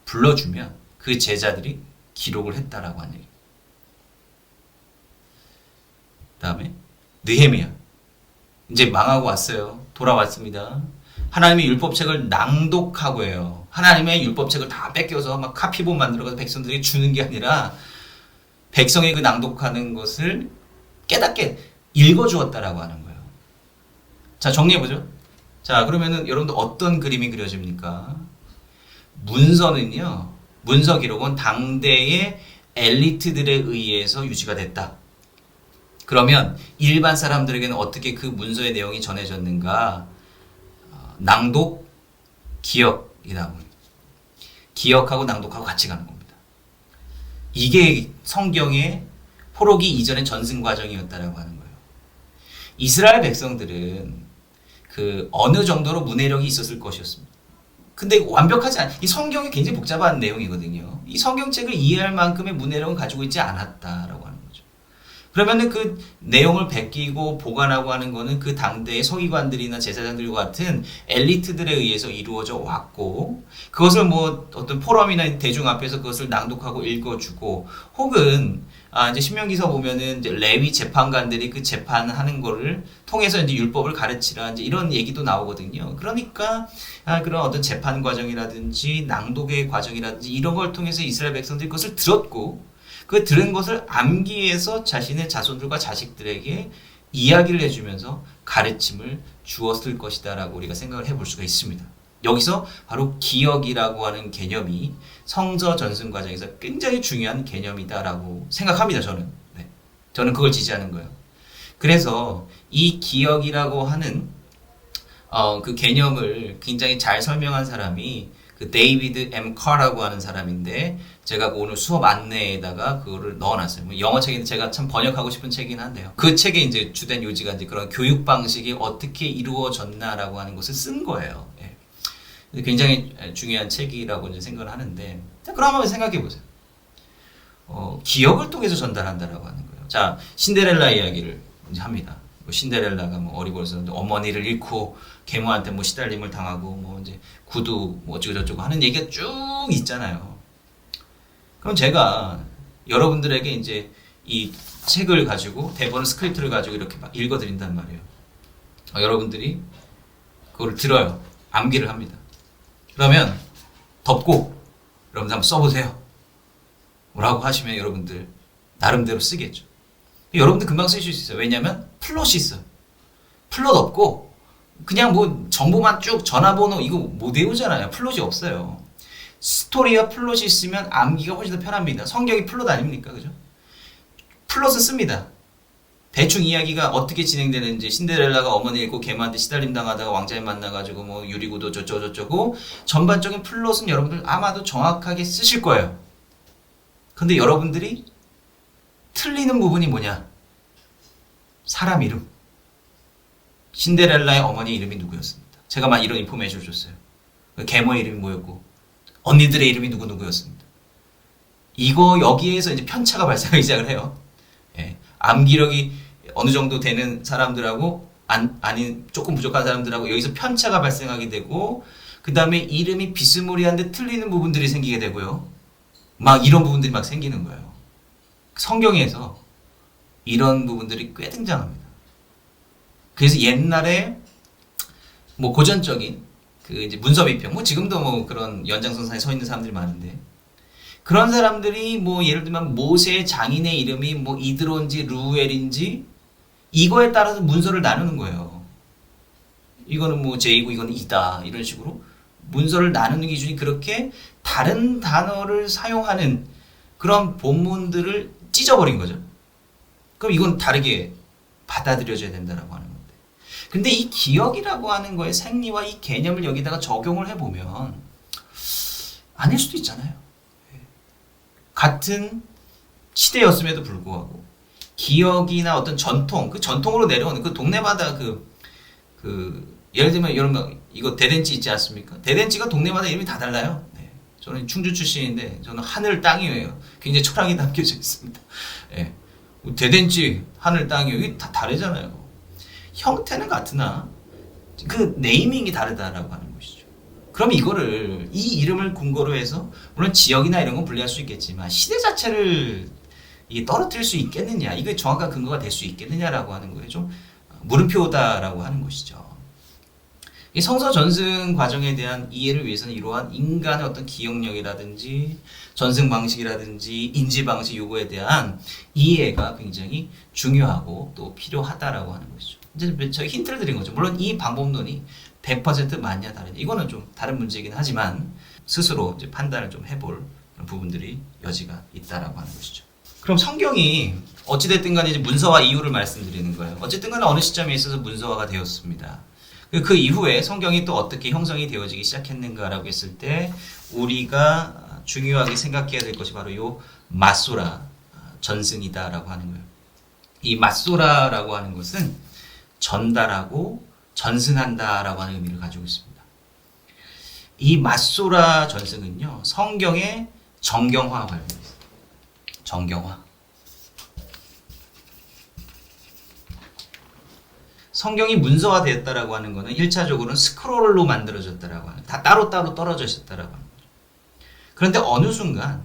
불러주면 그 제자들이 기록을 했다라고 하는 얘기. 다음에 느헤미야 이제 망하고 왔어요. 돌아왔습니다. 하나님의 율법책을 낭독하고 해요. 하나님의 율법책을 다 뺏겨서 막 카피본 만들어서 백성들에게 주는 게 아니라 백성이 그 낭독하는 것을 깨닫게 읽어주었다라고 하는 거예요. 자, 정리해보죠. 자, 그러면은 여러분들 어떤 그림이 그려집니까? 문서는요, 문서 기록은 당대의 엘리트들에 의해서 유지가 됐다. 그러면 일반 사람들에게는 어떻게 그 문서의 내용이 전해졌는가? 낭독, 기억이다. 기억하고 낭독하고 같이 가는 겁니다. 이게 성경의 포로기 이전의 전승 과정이었다라고 하는 거예요. 이스라엘 백성들은 그 어느 정도로 문해력이 있었을 것이었습니다. 근데 완벽하지 않, 이 성경이 굉장히 복잡한 내용이거든요. 이 성경책을 이해할 만큼의 문해력은 가지고 있지 않았다라고 하는 거죠. 그러면은 그 내용을 베끼고 보관하고 하는 거는 그 당대의 서기관들이나 제사장들과 같은 엘리트들에 의해서 이루어져 왔고, 그것을 뭐 어떤 포럼이나 대중 앞에서 그것을 낭독하고 읽어주고, 혹은 이제 신명기서 보면은 이제 레위 재판관들이 그 재판하는 거를 통해서 이제 율법을 가르치라 이제 이런 얘기도 나오거든요. 그러니까 그런 어떤 재판 과정이라든지 낭독의 과정이라든지 이런 걸 통해서 이스라엘 백성들이 그것을 들었고, 그 들은 것을 암기해서 자신의 자손들과 자식들에게 이야기를 해주면서 가르침을 주었을 것이다라고 우리가 생각을 해볼 수가 있습니다. 여기서 바로 기억이라고 하는 개념이 성서 전승 과정에서 굉장히 중요한 개념이다라고 생각합니다. 저는. 네. 저는 그걸 지지하는 거예요. 그래서 이 기억이라고 하는 그 개념을 굉장히 잘 설명한 사람이 그 데이비드 M. 카라고 하는 사람인데, 제가 오늘 수업 안내에다가 그거를 넣어놨어요. 영어 책인데 제가 참 번역하고 싶은 책이긴 한데요. 그 책의 이제 주된 요지가 이제 그런 교육 방식이 어떻게 이루어졌나라고 하는 것을 쓴 거예요. 예. 굉장히 중요한 책이라고 이제 생각을 하는데, 자, 그럼 한번 생각해 보세요. 기억을 통해서 전달한다라고 하는 거예요. 자, 신데렐라 이야기를 이제 합니다. 신데렐라가 뭐 어리버려서 어머니를 잃고 계모한테 뭐 시달림을 당하고 뭐 이제 구두 뭐 어쩌고 저쩌고 하는 얘기가 쭉 있잖아요. 그럼 제가 여러분들에게 이제 이 책을 가지고 대본을 스크립트를 가지고 이렇게 막 읽어드린단 말이에요. 여러분들이 그걸 들어요. 암기를 합니다. 그러면 덮고 여러분들 한번 써보세요. 뭐라고 하시면 여러분들 나름대로 쓰겠죠. 여러분들 금방 쓰실 수 있어요. 왜냐하면 플롯이 있어요. 플롯 없고 그냥 뭐 정보만 쭉 전화번호 이거 못 외우잖아요. 플롯이 없어요. 스토리와 플롯이 있으면 암기가 훨씬 더 편합니다. 성경이 플롯 아닙니까? 그죠? 플롯은 씁니다. 대충 이야기가 어떻게 진행되는지, 신데렐라가 어머니 잃고 개마한테 시달림 당하다가 왕자님 만나가지고 뭐 유리구도 저쩌고 전반적인 플롯은 여러분들 아마도 정확하게 쓰실 거예요. 근데 여러분들이 틀리는 부분이 뭐냐? 사람 이름. 신데렐라의 어머니 이름이 누구였습니다. 제가 막 이런 인포메이션을 줬어요. 계모의 이름이 뭐였고 언니들의 이름이 누구였습니다. 이거 여기에서 이제 편차가 발생하기 시작을 해요. 예. 암기력이 어느 정도 되는 사람들하고 아닌 조금 부족한 사람들하고 여기서 편차가 발생하게 되고, 그 다음에 이름이 비스무리한데 틀리는 부분들이 생기게 되고요. 막 이런 부분들이 막 생기는 거예요. 성경에서 이런 부분들이 꽤 등장합니다. 그래서 옛날에 뭐 고전적인 그 이제 문서비평, 뭐 지금도 뭐 그런 연장선상에 서 있는 사람들이 많은데, 그런 사람들이 뭐 예를 들면 모세의 장인의 이름이 뭐 이드론지 루엘인지 이거에 따라서 문서를 나누는 거예요. 이거는 뭐 제이고 이거는 이다, 이런 식으로 문서를 나누는 기준이 그렇게 다른 단어를 사용하는 그런 본문들을 찢어버린 거죠. 그럼 이건 다르게 받아들여져야 된다라고 하는 건데. 근데 이 기억이라고 하는 거의 생리와 이 개념을 여기다가 적용을 해보면 아닐 수도 있잖아요. 같은 시대였음에도 불구하고 기억이나 어떤 전통, 그 전통으로 내려오는 그 동네마다 예를 들면 이런 거, 이거 대댄지 있지 않습니까? 대댄지가 동네마다 이름이 다 달라요. 네. 저는 충주 출신인데 저는 하늘 땅이에요. 굉장히 철학이 담겨져 있습니다. 네. 대댄지 하늘 땅이에요. 이게 다 다르잖아요. 형태는 같으나 그 네이밍이 다르다라고 하는 것이죠. 그럼 이거를 이 이름을 근거로 해서 물론 지역이나 이런 건 분리할 수 있겠지만 시대 자체를 이게 떨어뜨릴 수 있겠느냐, 이게 정확한 근거가 될 수 있겠느냐라고 하는 거에 좀 물음표다라고 하는 것이죠. 이 성서 전승 과정에 대한 이해를 위해서는 이러한 인간의 어떤 기억력이라든지 전승 방식이라든지 인지 방식 요구에 대한 이해가 굉장히 중요하고 또 필요하다라고 하는 것이죠. 이제 저희 힌트를 드린 거죠. 물론 이 방법론이 100% 맞냐 다르냐, 이거는 좀 다른 문제이긴 하지만 스스로 이제 판단을 좀 해볼 그런 부분들이 여지가 있다라고 하는 것이죠. 그럼 성경이 어찌됐든 간에 이제 문서화 이유를 말씀드리는 거예요. 어쨌든 간에 어느 시점에 있어서 문서화가 되었습니다. 그 이후에 성경이 또 어떻게 형성이 되어지기 시작했는가라고 했을 때 우리가 중요하게 생각해야 될 것이 바로 요 마소라 전승이다라고 하는 거예요. 이 마소라라고 하는 것은 전달하고 전승한다라고 하는 의미를 가지고 있습니다. 이 마소라 전승은요, 성경의 정경화 관련입니다. 정경화. 성경이 문서화 되었다라고 하는 것은 1차적으로는 스크롤로 만들어졌다라고 하는, 다 따로따로 떨어져 있었다라고 하는 거죠. 그런데 어느 순간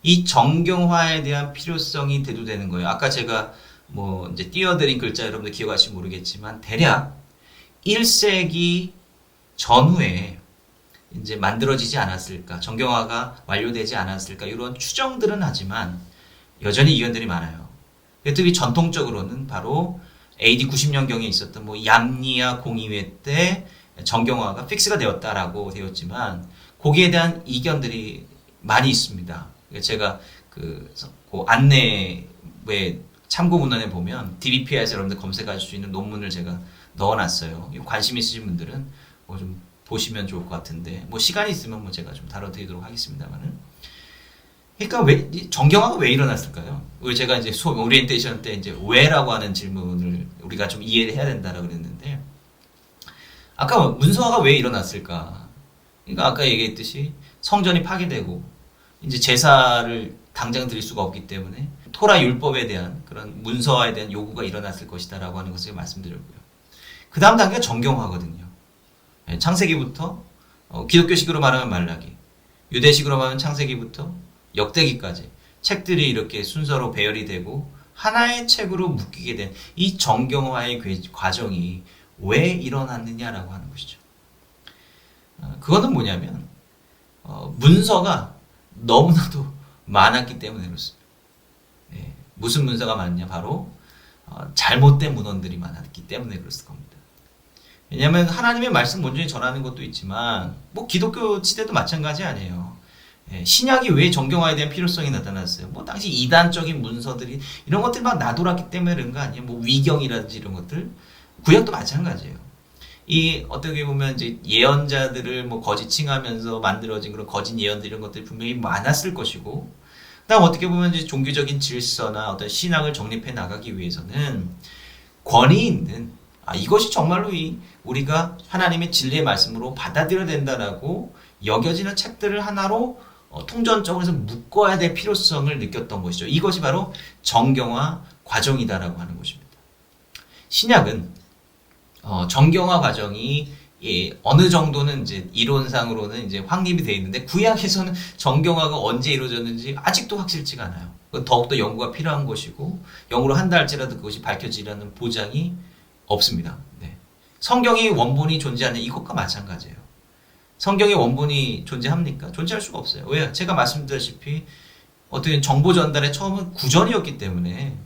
이 정경화에 대한 필요성이 대두되는 거예요. 아까 제가 뭐 이제 띄워드린 글자 여러분들 기억하실지 모르겠지만 대략 1세기 전후에 이제 만들어지지 않았을까, 정경화가 완료되지 않았을까, 이런 추정들은 하지만 여전히 이견들이 많아요. 특히 전통적으로는 바로 AD 90년경에 있었던 뭐 얌리아 공의회 때 정경화가 픽스가 되었다라고 되었지만 거기에 대한 이견들이 많이 있습니다. 제가 그 안내에 참고 문헌에 보면 DBP에서 여러분들 검색할 수 있는 논문을 제가 넣어놨어요. 관심 있으신 분들은 뭐 좀 보시면 좋을 것 같은데, 뭐 시간이 있으면 뭐 제가 좀 다뤄드리도록 하겠습니다만은. 그러니까 왜 정경화가 왜 일어났을까요? 왜 제가 이제 수업 오리엔테이션 때 이제 왜라고 하는 질문을 우리가 좀 이해를 해야 된다라고 그랬는데, 아까 문서화가 왜 일어났을까? 그러니까 아까 얘기했듯이 성전이 파괴되고 이제 제사를 당장 드릴 수가 없기 때문에 토라 율법에 대한 그런 문서화에 대한 요구가 일어났을 것이다라고 하는 것을 말씀드렸고요. 그 다음 단계가 정경화거든요. 창세기부터 기독교식으로 말하면 말라기, 유대식으로 말하면 창세기부터 역대기까지 책들이 이렇게 순서로 배열이 되고 하나의 책으로 묶이게 된 이 정경화의 과정이 왜 일어났느냐라고 하는 것이죠. 그거는 뭐냐면 문서가 너무나도 많았기 때문에 그렇습니다. 무슨 문서가 많냐? 바로 잘못된 문헌들이 많았기 때문에 그랬을 겁니다. 왜냐하면 하나님의 말씀 온전히 전하는 것도 있지만 뭐 기독교 시대도 마찬가지 아니에요. 신약이 왜 정경화에 대한 필요성이 나타났어요? 뭐 당시 이단적인 문서들이 이런 것들이 막 나돌았기 때문에 그런 거 아니에요? 뭐 위경이라든지 이런 것들. 구약도 마찬가지예요. 이 어떻게 보면 이제 예언자들을 뭐 거짓 칭하면서 만들어진 그런 거짓 예언들 이런 것들이 분명히 많았을 것이고, 그다음 어떻게 보면 이제 종교적인 질서나 어떤 신앙을 정립해 나가기 위해서는 권위 있는 이것이 정말로 우리가 하나님의 진리의 말씀으로 받아들여야 된다라고 여겨지는 책들을 하나로 통전적으로 해서 묶어야 될 필요성을 느꼈던 것이죠. 이것이 바로 정경화 과정이다라고 하는 것입니다. 신약은 정경화 과정이 어느 정도는 이제 이론상으로는 이제 확립이 되어 있는데 구약에서는 정경화가 언제 이루어졌는지 아직도 확실치가 않아요. 더욱더 연구가 필요한 것이고 연구를 한다 할지라도 그것이 밝혀지라는 보장이 없습니다. 네. 성경이 원본이 존재하는 이것과 마찬가지예요. 성경의 원본이 존재합니까? 존재할 수가 없어요. 왜? 제가 말씀드렸다시피 어떻게 정보 전달의 처음은 구전이었기 때문에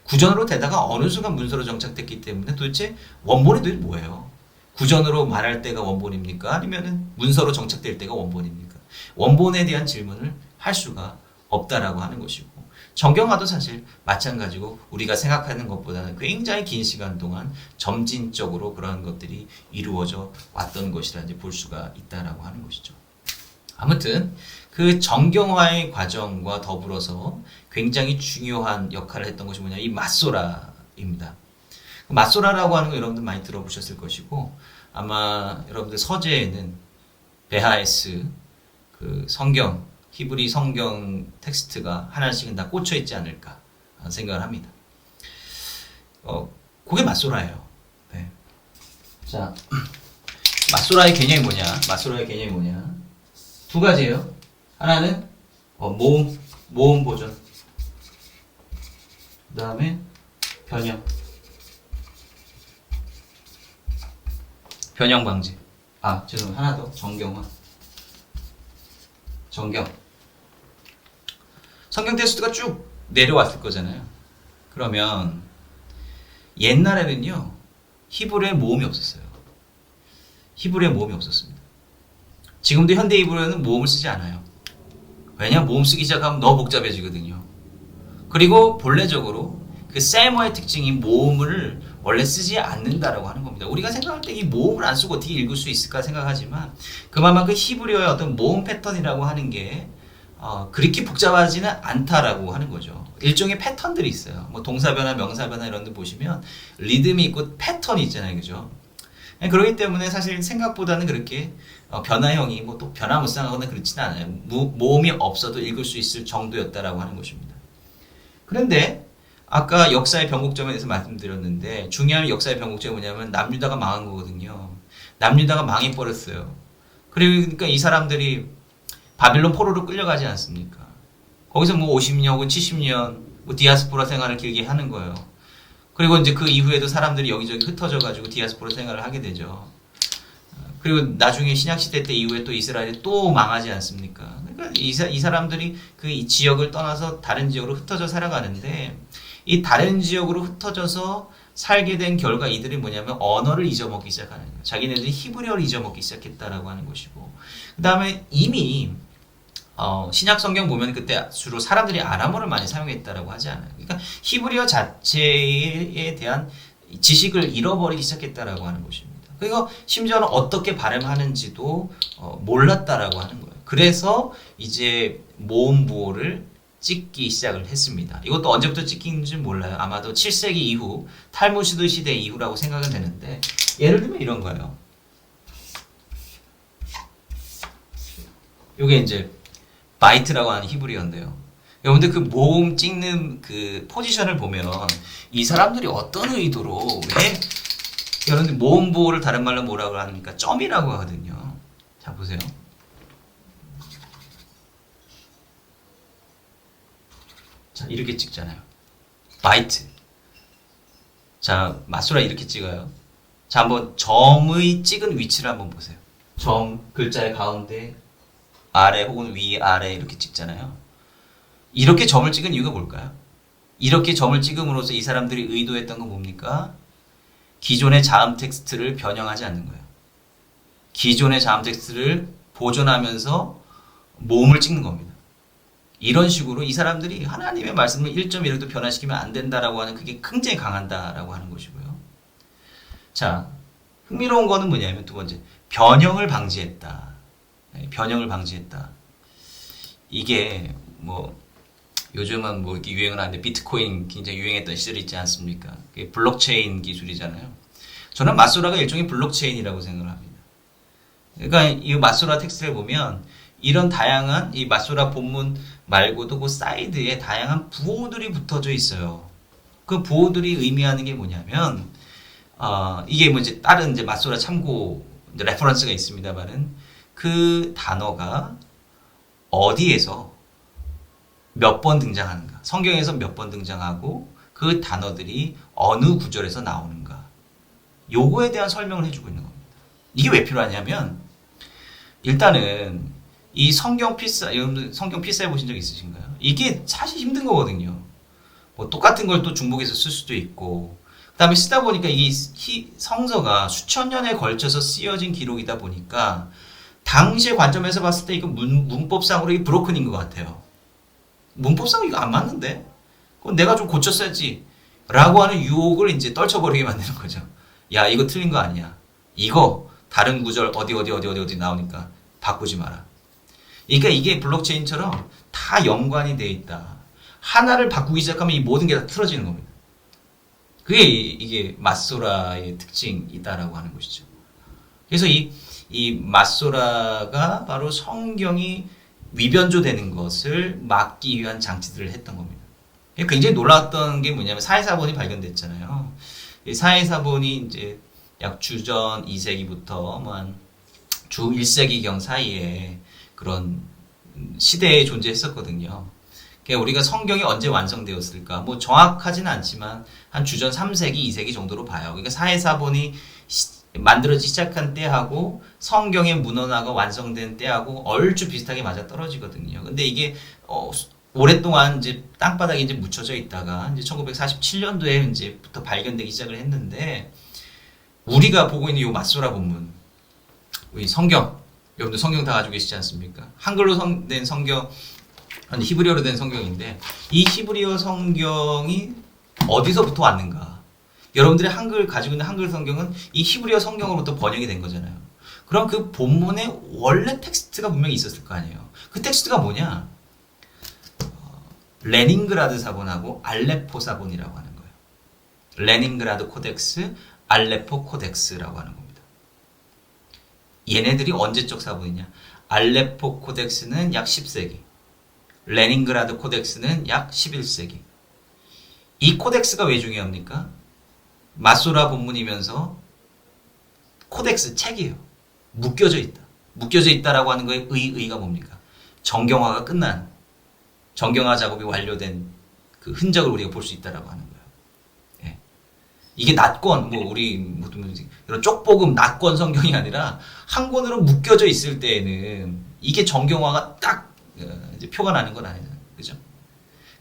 구전으로 되다가 어느 순간 문서로 정착됐기 때문에 도대체 원본이 도대체 뭐예요? 구전으로 말할 때가 원본입니까? 아니면 문서로 정착될 때가 원본입니까? 원본에 대한 질문을 할 수가 없다라고 하는 것이고 정경화도 사실 마찬가지고 우리가 생각하는 것보다는 굉장히 긴 시간 동안 점진적으로 그러한 것들이 이루어져 왔던 것이라 이제 볼 수가 있다라고 하는 것이죠. 아무튼 그 정경화의 과정과 더불어서 굉장히 중요한 역할을 했던 것이 뭐냐 이 맞소라입니다. 맞소라라고 하는 거 여러분들 많이 들어보셨을 것이고 아마 여러분들 서재에는 베하에스 그 성경 히브리 성경 텍스트가 하나씩은 다 꽂혀 있지 않을까 생각을 합니다. 그게 맞소라예요. 네. 자, 맞소라의 개념이 뭐냐? 맞소라의 개념이 뭐냐? 두 가지예요. 하나는 모음 보존. 그 다음에 변형 방지. 죄송합니다. 하나 더. 정경. 성경 텍스트가 쭉 내려왔을 거잖아요. 그러면 옛날에는요. 히브리어에 모음이 없었어요. 히브리어에 모음이 없었습니다. 지금도 현대 히브리어는 모음을 쓰지 않아요. 왜냐하면 모음 쓰기 시작하면 너무 복잡해지거든요. 그리고 본래적으로 그 세머의 특징인 모음을 원래 쓰지 않는다라고 하는 겁니다. 우리가 생각할 때 이 모음을 안 쓰고 어떻게 읽을 수 있을까 생각하지만 그만큼 히브리어의 어떤 모음 패턴이라고 하는 게 그렇게 복잡하지는 않다라고 하는 거죠. 일종의 패턴들이 있어요. 뭐 동사변화, 명사변화 이런 데 보시면 리듬이 있고 패턴이 있잖아요. 그죠? 그렇기 때문에 사실 생각보다는 그렇게 변화형이 뭐 또 변화무쌍하거나 그렇지는 않아요. 모음이 없어도 읽을 수 있을 정도였다라고 하는 것입니다. 그런데 아까 역사의 변곡점에 대해서 말씀드렸는데 중요한 역사의 변곡점이 뭐냐면 남유다가 망한 거거든요. 남유다가 망해버렸어요. 그러니까 이 사람들이 바빌론 포로로 끌려가지 않습니까? 거기서 뭐 50년 혹은 70년 뭐 디아스포라 생활을 길게 하는 거예요. 그리고 이제 그 이후에도 사람들이 여기저기 흩어져가지고 디아스포라 생활을 하게 되죠. 그리고 나중에 신약시대 때 이후에 또 이스라엘이 또 망하지 않습니까? 그러니까 이 사람들이 그 지역을 떠나서 다른 지역으로 흩어져 살아가는데 이 다른 지역으로 흩어져서 살게 된 결과 이들이 뭐냐면 언어를 잊어먹기 시작하는 거예요. 자기네들이 히브리어를 잊어먹기 시작했다라고 하는 것이고 그 다음에 이미 신약 성경 보면 그때 주로 사람들이 아람어를 많이 사용했다라고 하지 않아요. 그러니까 히브리어 자체에 대한 지식을 잃어버리기 시작했다라고 하는 것입니다. 그리고 심지어는 어떻게 발음하는지도 몰랐다라고 하는 거예요. 그래서 이제 모음 부호를 찍기 시작을 했습니다. 이것도 언제부터 찍힌지 몰라요. 아마도 7세기 이후 탈무드 시대 이후라고 생각은 되는데 예를 들면 이런 거예요. 이게 이제 바이트라고 하는 히브리어인데요. 여러분들 그 모음 찍는 그 포지션을 보면 이 사람들이 어떤 의도로 왜 여러분들 모음 부호를 다른 말로 뭐라고 하니까 점이라고 하거든요. 자 보세요. 자 이렇게 찍잖아요. 바이트. 자 맞소라 이렇게 찍어요. 자 한번 점의 찍은 위치를 한번 보세요. 점 글자의 가운데 아래 혹은 위 아래 이렇게 찍잖아요. 이렇게 점을 찍은 이유가 뭘까요? 이렇게 점을 찍음으로써 이 사람들이 의도했던 건 뭡니까? 기존의 자음 텍스트를 변형하지 않는 거예요. 기존의 자음 텍스트를 보존하면서 모음을 찍는 겁니다. 이런 식으로 이 사람들이 하나님의 말씀을 1.1도 변화시키면 안 된다라고 하는 그게 굉장히 강한다라고 하는 것이고요. 자, 흥미로운 거는 뭐냐면 두 번째, 변형을 방지했다. 변형을 방지했다. 이게 뭐 요즘은 뭐 이렇게 유행을 하는데 비트코인 굉장히 유행했던 시절이 있지 않습니까? 그게 블록체인 기술이잖아요. 저는 마소라가 일종의 블록체인이라고 생각을 합니다. 그러니까 이 마소라 텍스트를 보면 이런 다양한 이 마소라 본문 말고도 그 사이드에 다양한 부호들이 붙어져 있어요. 그 부호들이 의미하는 게 뭐냐면 이게 뭐 이제 다른 이제 마소라 참고 이제 레퍼런스가 있습니다만은 그 단어가 어디에서 몇 번 등장하는가, 성경에서 몇 번 등장하고 그 단어들이 어느 구절에서 나오는가, 요거에 대한 설명을 해주고 있는 겁니다. 이게 왜 필요하냐면 일단은 이 성경 필사, 여러분들 성경 필사해 보신 적 있으신가요? 이게 사실 힘든 거거든요. 뭐 똑같은 걸 또 중복해서 쓸 수도 있고, 그 다음에 쓰다 보니까 이 성서가 수천 년에 걸쳐서 쓰여진 기록이다 보니까 당시의 관점에서 봤을 때 이거 문법상으로 이게 브로큰인 것 같아요. 문법상 이거 안 맞는데? 그럼 내가 좀 고쳤어야지. 라고 하는 유혹을 이제 떨쳐버리게 만드는 거죠. 야, 이거 틀린 거 아니야. 이거 다른 구절 어디 나오니까 바꾸지 마라. 그러니까 이게 블록체인처럼 다 연관이 돼 있다. 하나를 바꾸기 시작하면 이 모든 게 다 틀어지는 겁니다. 그게 이게 마소라의 특징이다라고 하는 것이죠. 그래서 이 마소라가 바로 성경이 위변조되는 것을 막기 위한 장치들을 했던 겁니다. 굉장히 놀라웠던 게 뭐냐면 사해사본이 발견됐잖아요. 이 사해사본이 이제 약 주전 2세기부터 뭐 한 주 1세기경 사이에 그런 시대에 존재했었거든요. 그러니까 우리가 성경이 언제 완성되었을까? 뭐 정확하지는 않지만 한 주전 3세기, 2세기 정도로 봐요. 그러니까 사해사본이 만들어지기 시작한 때하고 성경의 문헌화가 완성된 때하고 얼추 비슷하게 맞아 떨어지거든요. 근데 이게 오랫동안 이제 땅바닥에 이제 묻혀져 있다가 이제 1947년도에 이제부터 발견되기 시작을 했는데 우리가 보고 있는 이 마소라 본문, 우리 성경, 여러분들 성경 다 가지고 계시지 않습니까? 한글로 된 성경, 아니 히브리어로 된 성경인데 이 히브리어 성경이 어디서부터 왔는가? 여러분들이 한글 가지고 있는 한글 성경은 이 히브리어 성경으로부터 번역이 된 거잖아요. 그럼 그 본문에 원래 텍스트가 분명히 있었을 거 아니에요. 그 텍스트가 뭐냐? 레닌그라드 사본하고 알레포 사본이라고 하는 거예요. 레닌그라드 코덱스, 알레포 코덱스라고 하는 겁니다. 얘네들이 언제적 사본이냐? 알레포 코덱스는 약 10세기, 레닌그라드 코덱스는 약 11세기. 이 코덱스가 왜 중요합니까? 마소라 본문이면서 코덱스 책이에요. 묶여져 있다. 묶여져 있다라고 하는 거의 의의가 뭡니까? 정경화가 끝난, 정경화 작업이 완료된 그 흔적을 우리가 볼 수 있다라고 하는 거예요. 예. 이게 낫권, 뭐 우리 뭐 이런 쪽복음 낫권 성경이 아니라 한 권으로 묶여져 있을 때에는 이게 정경화가 딱 이제 표가 나는 건 아니잖아요. 그죠?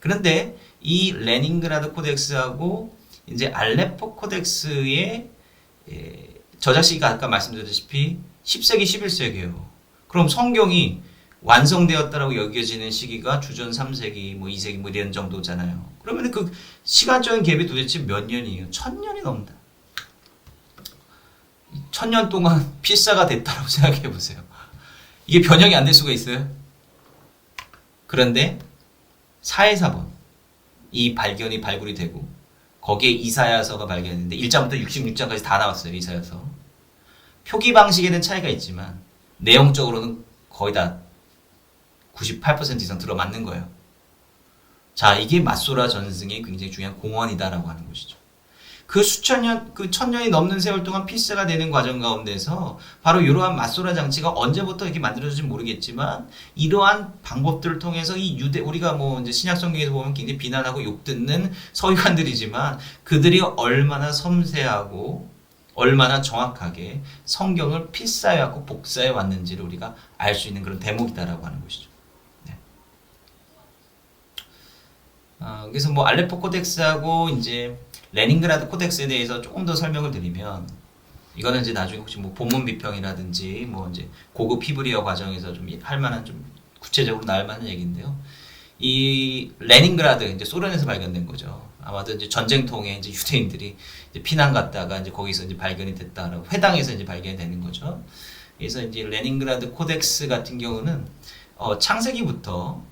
그런데 이 레닌그라드 코덱스하고 이제 알레포 코덱스의 저작 시기가 아까 말씀드렸다시피 10세기, 11세기예요. 그럼 성경이 완성되었다라고 여겨지는 시기가 주전 3세기, 뭐 2세기 뭐 이런 정도잖아요. 그러면 그 시간적인 갭이 도대체 몇 년이에요? 1000년이 넘는다. 1000년 동안 필사가 됐다라고 생각해 보세요. 이게 변형이 안 될 수가 있어요? 그런데 사해사본 이 발견이 발굴이 되고 거기에 이사야서가 발견했는데 1장부터 66장까지 다 나왔어요. 이사야서. 표기 방식에는 차이가 있지만 내용적으로는 거의 다 98% 이상 들어맞는 거예요. 자, 이게 마소라 전승의 굉장히 중요한 공헌이다라고 하는 것이죠. 그 수천 년, 그 1000년이 넘는 세월 동안 필사가 되는 과정 가운데서 바로 이러한 마소라 장치가 언제부터 이렇게 만들어질지 모르겠지만 이러한 방법들을 통해서 이 우리가 뭐 이제 신약 성경에서 보면 굉장히 비난하고 욕 듣는 서기관들이지만 그들이 얼마나 섬세하고 얼마나 정확하게 성경을 필사해왔고 복사해 왔는지를 우리가 알 수 있는 그런 대목이다라고 하는 것이죠. 네. 그래서 뭐 알레포 코덱스하고 이제 레닌그라드 코덱스에 대해서 조금 더 설명을 드리면 이거는 이제 나중에 혹시 뭐 본문 비평이라든지 뭐 이제 고급 히브리어 과정에서 좀 할 만한 좀 구체적으로 나올 만한 얘기인데요. 이 레닌그라드 이제 소련에서 발견된 거죠. 아마도 이제 전쟁통에 이제 유대인들이 이제 피난 갔다가 이제 거기서 이제 발견이 됐다라고 회당에서 이제 발견이 되는 거죠. 그래서 이제 레닌그라드 코덱스 같은 경우는 창세기부터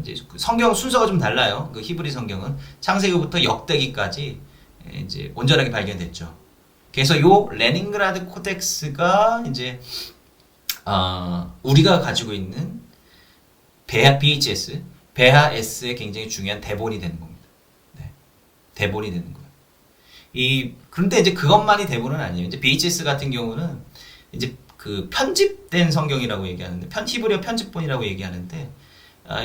이제 그 성경 순서가 좀 달라요. 그 히브리 성경은 창세기부터 역대기까지 이제 온전하게 발견됐죠. 그래서 요 레닌그라드 코덱스가 이제 우리가 가지고 있는 BHS, 베하 S의 굉장히 중요한 대본이 되는 겁니다. 네, 대본이 되는 거예요. 그런데 이제 그것만이 대본은 아니에요. 이제 BHS 같은 경우는 이제 그 편집된 성경이라고 얘기하는데, 히브리어 편집본이라고 얘기하는데,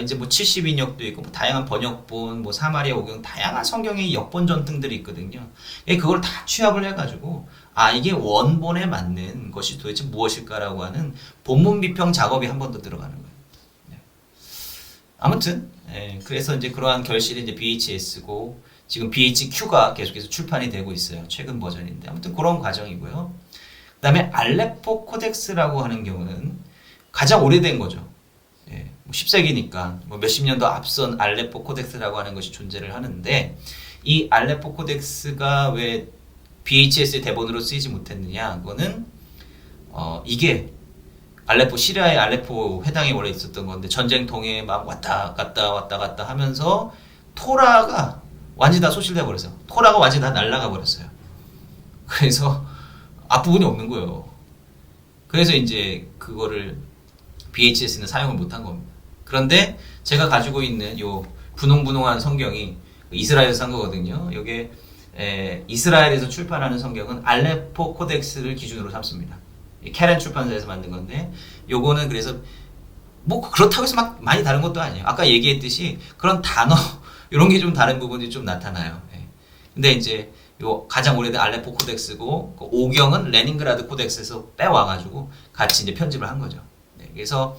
이제 뭐 72역도 있고, 뭐 다양한 번역본, 뭐 사마리아 오경, 다양한 성경의 역본 전등들이 있거든요. 그걸 다 취합을 해가지고, 이게 원본에 맞는 것이 도대체 무엇일까라고 하는 본문 비평 작업이 한 번 더 들어가는 거예요. 네. 아무튼, 그래서 이제 그러한 결실이 이제 BHS고, 지금 BHQ가 계속해서 출판이 되고 있어요. 최근 버전인데. 아무튼 그런 과정이고요. 그 다음에 알레포 코덱스라고 하는 경우는 가장 오래된 거죠. 10세기니까 뭐 몇십 년도 앞선 알레포 코덱스라고 하는 것이 존재를 하는데, 이 알레포 코덱스가 왜 BHS의 대본으로 쓰이지 못했느냐? 그거는 이게 시리아의 알레포 회당에 원래 있었던 건데, 전쟁통에 막 왔다 갔다 하면서 토라가 완전히 다 소실돼 버렸어요. 토라가 완전히 다 날아가 버렸어요. 그래서 앞부분이 없는 거예요. 그래서 이제 그거를 BHS는 사용을 못한 겁니다. 그런데 제가 가지고 있는 요 분홍분홍한 성경이 이스라엘에서 산 거거든요. 요게 이스라엘에서 출판하는 성경은 알레포 코덱스를 기준으로 삼습니다. 캐렌 출판사에서 만든 건데, 요거는 그래서 뭐 그렇다고 해서 막 많이 다른 것도 아니에요. 아까 얘기했듯이 그런 단어 이런 게 좀 다른 부분이 좀 나타나요. 근데 이제 요 가장 오래된 알레포 코덱스고, 그 오경은 레닌그라드 코덱스에서 빼와가지고 같이 이제 편집을 한 거죠. 그래서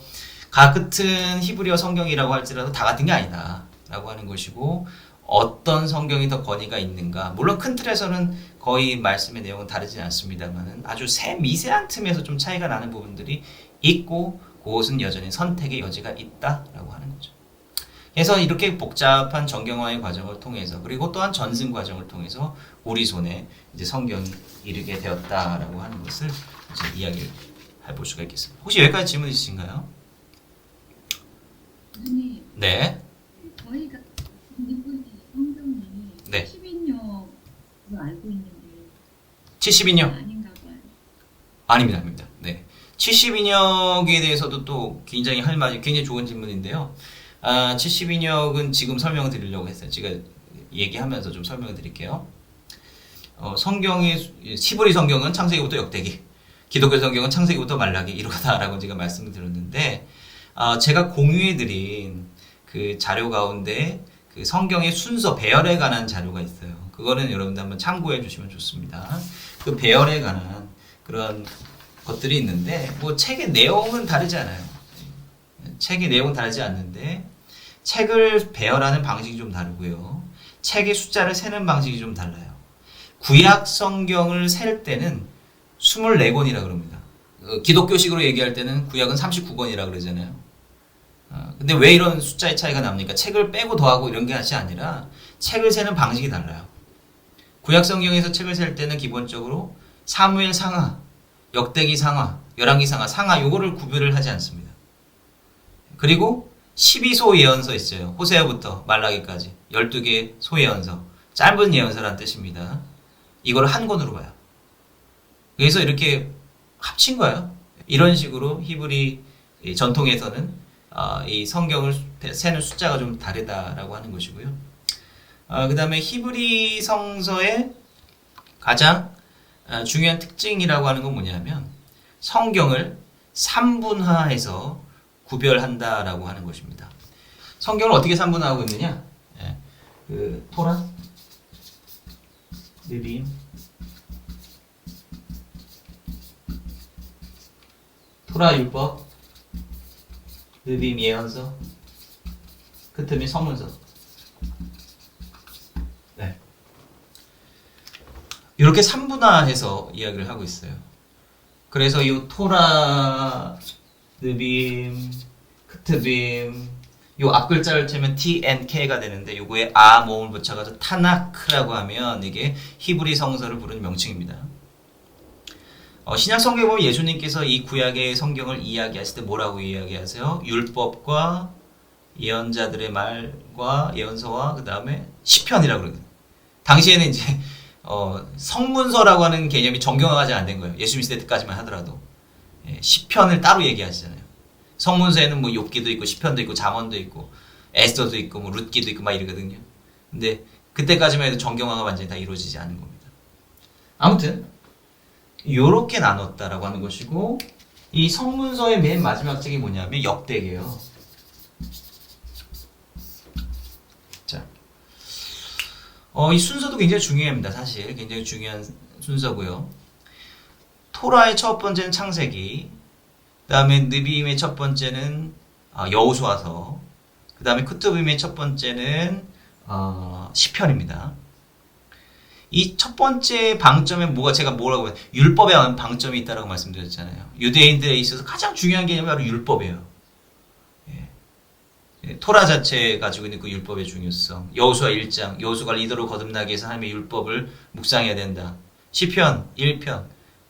같은 히브리어 성경이라고 할지라도 다 같은 게 아니다라고 하는 것이고, 어떤 성경이 더 권위가 있는가, 물론 큰 틀에서는 거의 말씀의 내용은 다르지 않습니다만은 아주 미세한 틈에서 좀 차이가 나는 부분들이 있고, 그것은 여전히 선택의 여지가 있다라고 하는 거죠. 그래서 이렇게 복잡한 정경화의 과정을 통해서, 그리고 또한 전승 과정을 통해서 우리 손에 이제 성경이 이르게 되었다라고 하는 것을 이제 이야기를 해볼 수가 있겠습니다. 혹시 여기까지 질문 있으신가요? 선생님, 네. 저희가 읽고 있는 성경이 네. 70인역으로 알고 있는데 70인역? 아닌가 봐요. 아닙니다. 네. 70인역에 대해서도 또 굉장히 할 말이 굉장히 좋은 질문인데요. 70인역은 지금 설명을 드리려고 했어요. 제가 얘기하면서 좀 설명을 드릴게요. 히브리 성경은 창세기부터 역대기, 기독교 성경은 창세기부터 말라기 이러다라고 제가 말씀을 드렸는데, 제가 공유해드린 그 자료 가운데 그 성경의 순서 배열에 관한 자료가 있어요. 그거는 여러분들 한번 참고해 주시면 좋습니다. 그 배열에 관한 그런 것들이 있는데, 뭐 책의 내용은 다르지 않아요. 책의 내용은 다르지 않는데, 책을 배열하는 방식이 좀 다르고요. 책의 숫자를 세는 방식이 좀 달라요. 구약 성경을 셀 때는 24권이라 그럽니다. 기독교식으로 얘기할 때는 구약은 39권이라 그러잖아요. 근데 왜 이런 숫자의 차이가 납니까? 책을 빼고 더하고 이런 게 아니라 책을 세는 방식이 달라요. 구약 성경에서 책을 셀 때는 기본적으로 사무엘 상하, 역대기 상하, 열왕기 상하 요거를 구별을 하지 않습니다. 그리고 12소 예언서 있어요. 호세아부터 말라기까지 12개 소예언서, 짧은 예언서란 뜻입니다. 이걸 한 권으로 봐요. 그래서 이렇게 합친 거예요. 이런 식으로 히브리 전통에서는 이 성경을 세는 숫자가 좀 다르다라고 하는 것이고요. 그 다음에 히브리 성서의 가장 중요한 특징이라고 하는 건 뭐냐면, 성경을 3분화해서 구별한다라고 하는 것입니다. 성경을 어떻게 3분화하고 있느냐? 그 토라, 느빔, 토라 율법, 느빔 예언서, 그 틈이 서문서. 네. 이렇게 3분화해서 이야기를 하고 있어요. 그래서 이 토라, 느빔, 크트빔. 요 앞글자를 채면 TNK가 되는데 요거에 아 모음을 붙여가지고 타나크라고 하면 이게 히브리 성서를 부르는 명칭입니다. 신약 성경에 보면 예수님께서 이 구약의 성경을 이야기하실 때 뭐라고 이야기하세요? 율법과 예언자들의 말과 예언서와 그 다음에 시편이라고 그러거든요. 당시에는 이제 성문서라고 하는 개념이 정경화가 안 된 거예요. 예수님 시대 때까지만 하더라도. 시편을 따로 얘기하시잖아요. 성문서에는 뭐 욥기도 있고 시편도 있고 잠언도 있고 에스더도 있고 뭐 룻기도 있고 막 이러거든요. 근데 그때까지만 해도 정경화가 완전히 다 이루어지지 않은 겁니다. 아무튼 요렇게 나눴다라고 하는 것이고, 이 성문서의 맨 마지막 책이 뭐냐면 역대기예요. 자, 이 순서도 굉장히 중요합니다. 사실 굉장히 중요한 순서고요. 토라의 첫 번째는 창세기, 그 다음에 느비임의 첫 번째는 여호수아서, 그 다음에 크투빔의 첫 번째는 시편입니다. 이 첫 번째 방점에 제가 뭐라고 해요? 율법에 관한 방점이 있다고 말씀드렸잖아요. 유대인들에 있어서 가장 중요한 개념이 바로 율법이에요. 토라 자체에 가지고 있는 그 율법의 중요성. 여호수아 1장, 여호수아가 리더로 거듭나기 위해서 하나님의 율법을 묵상해야 된다. 시편 1편,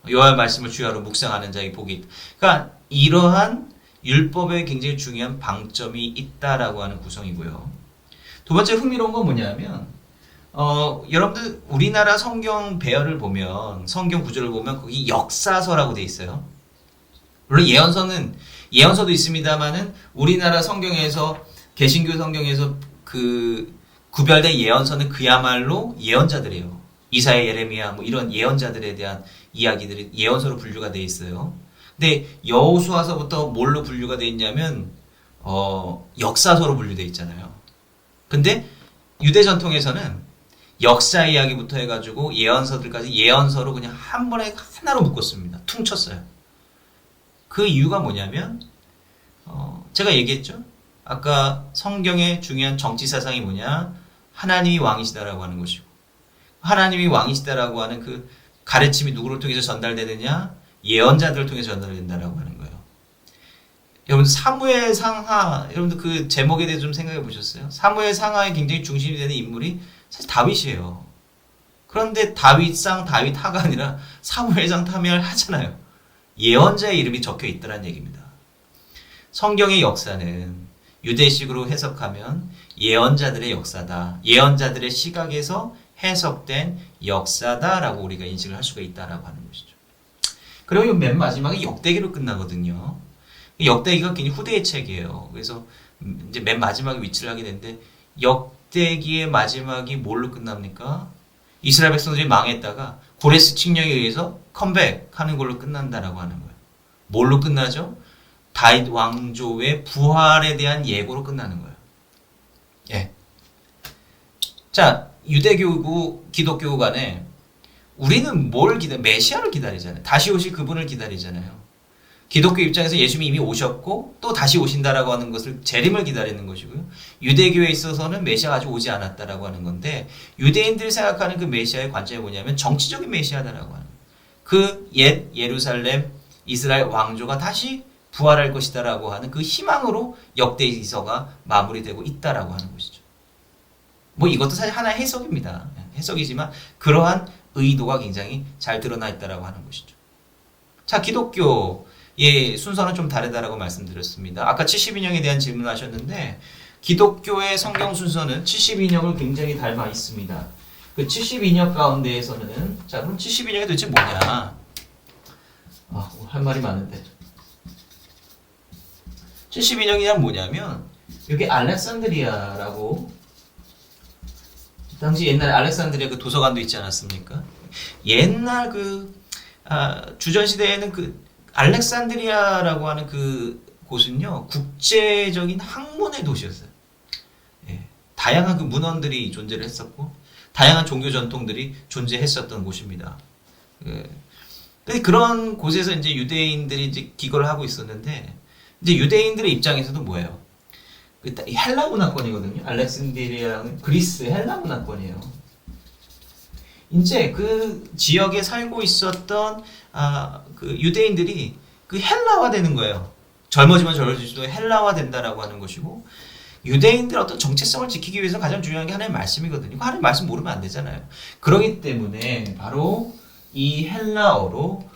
여호와의 말씀을 주야로 묵상하는 자의 복이 있다. 그러니까 이러한 율법에 굉장히 중요한 방점이 있다라고 하는 구성이고요. 두 번째 흥미로운 건 뭐냐면 여러분들 우리나라 성경 배열을 보면, 성경 구조를 보면 거기 역사서라고 돼 있어요. 물론 예언서도 있습니다만은 우리나라 성경에서, 개신교 성경에서 그 구별된 예언서는 그야말로 예언자들이에요. 이사야, 예레미야 뭐 이런 예언자들에 대한 이야기들이 예언서로 분류가 돼 있어요. 근데 여호수아서부터 뭘로 분류가 돼 있냐면 역사서로 분류돼 있잖아요. 근데 유대 전통에서는 역사 이야기부터 해가지고 예언서들까지 예언서로 그냥 한 번에 하나로 묶었습니다. 퉁쳤어요. 그 이유가 뭐냐면 제가 얘기했죠. 아까 성경의 중요한 정치 사상이 뭐냐? 하나님이 왕이시다라고 하는 것이고, 하나님이 왕이시다라고 하는 그 가르침이 누구를 통해서 전달되느냐? 예언자들을 통해서 전달된다라고 하는 거예요. 여러분 사무엘 상하, 여러분들 그 제목에 대해서 좀 생각해 보셨어요? 사무엘 상하의 굉장히 중심이 되는 인물이 사실 다윗이에요. 그런데 다윗상 다윗하가 아니라 사무엘상 타멸 하잖아요. 예언자의 이름이 적혀 있다는 얘기입니다. 성경의 역사는 유대식으로 해석하면 예언자들의 역사다. 예언자들의 시각에서 해석된 역사다라고 우리가 인식을 할 수가 있다라고 하는 것이죠. 그리고 맨 마지막에 역대기로 끝나거든요. 역대기가 굉장히 후대의 책이에요. 그래서 이제 맨 마지막에 위치를 하게 되는데, 역대기의 마지막이 뭘로 끝납니까? 이스라엘 백성들이 망했다가 고레스 칙령에 의해서 컴백하는 걸로 끝난다라고 하는 거예요. 뭘로 끝나죠? 다윗 왕조의 부활에 대한 예고로 끝나는 거예요. 예. 자, 유대교고 기독교 간에 우리는 메시아를 기다리잖아요. 다시 오실 그분을 기다리잖아요. 기독교 입장에서 예수님이 이미 오셨고 또 다시 오신다라고 하는 것을 재림을 기다리는 것이고요. 유대교에 있어서는 메시아가 아직 오지 않았다라고 하는 건데, 유대인들이 생각하는 그 메시아의 관점이 뭐냐면 정치적인 메시아다라고 하는 거예요. 그 옛 예루살렘 이스라엘 왕조가 다시 부활할 것이다라고 하는 그 희망으로 역대기서가 마무리되고 있다라고 하는 것이죠. 뭐 이것도 사실 하나의 해석입니다. 해석이지만 그러한 의도가 굉장히 잘 드러나 있다라고 하는 것이죠. 자, 기독교의 순서는 좀 다르다라고 말씀드렸습니다. 아까 72년에 대한 질문을 하셨는데, 기독교의 성경 순서는 72년을 굉장히 닮아 있습니다. 그 72년 가운데에서는, 자, 그럼 72년이 도대체 뭐냐? 할 말이 많은데. 72년이란 뭐냐면, 여기 알렉산드리아라고, 당시 옛날에 알렉산드리아 그 도서관도 있지 않았습니까? 옛날 주전시대에는 그 알렉산드리아라고 하는 그 곳은요, 국제적인 학문의 도시였어요. 예, 다양한 그 문헌들이 존재를 했었고, 다양한 종교 전통들이 존재했었던 곳입니다. 예, 그런 곳에서 이제 유대인들이 이제 기거를 하고 있었는데, 이제 유대인들의 입장에서도 뭐예요? 헬라 문화권이거든요. 알렉산드리아는 그리스 헬라 문화권이에요. 이제 그 지역에 살고 있었던 그 유대인들이 그 헬라화 되는 거예요. 젊어지면 젊어질수록 헬라화 된다라고 하는 것이고 유대인들 어떤 정체성을 지키기 위해서 가장 중요한 게 하나님의 말씀이거든요. 하나님의 말씀 모르면 안 되잖아요. 그렇기 때문에 바로 이 헬라어로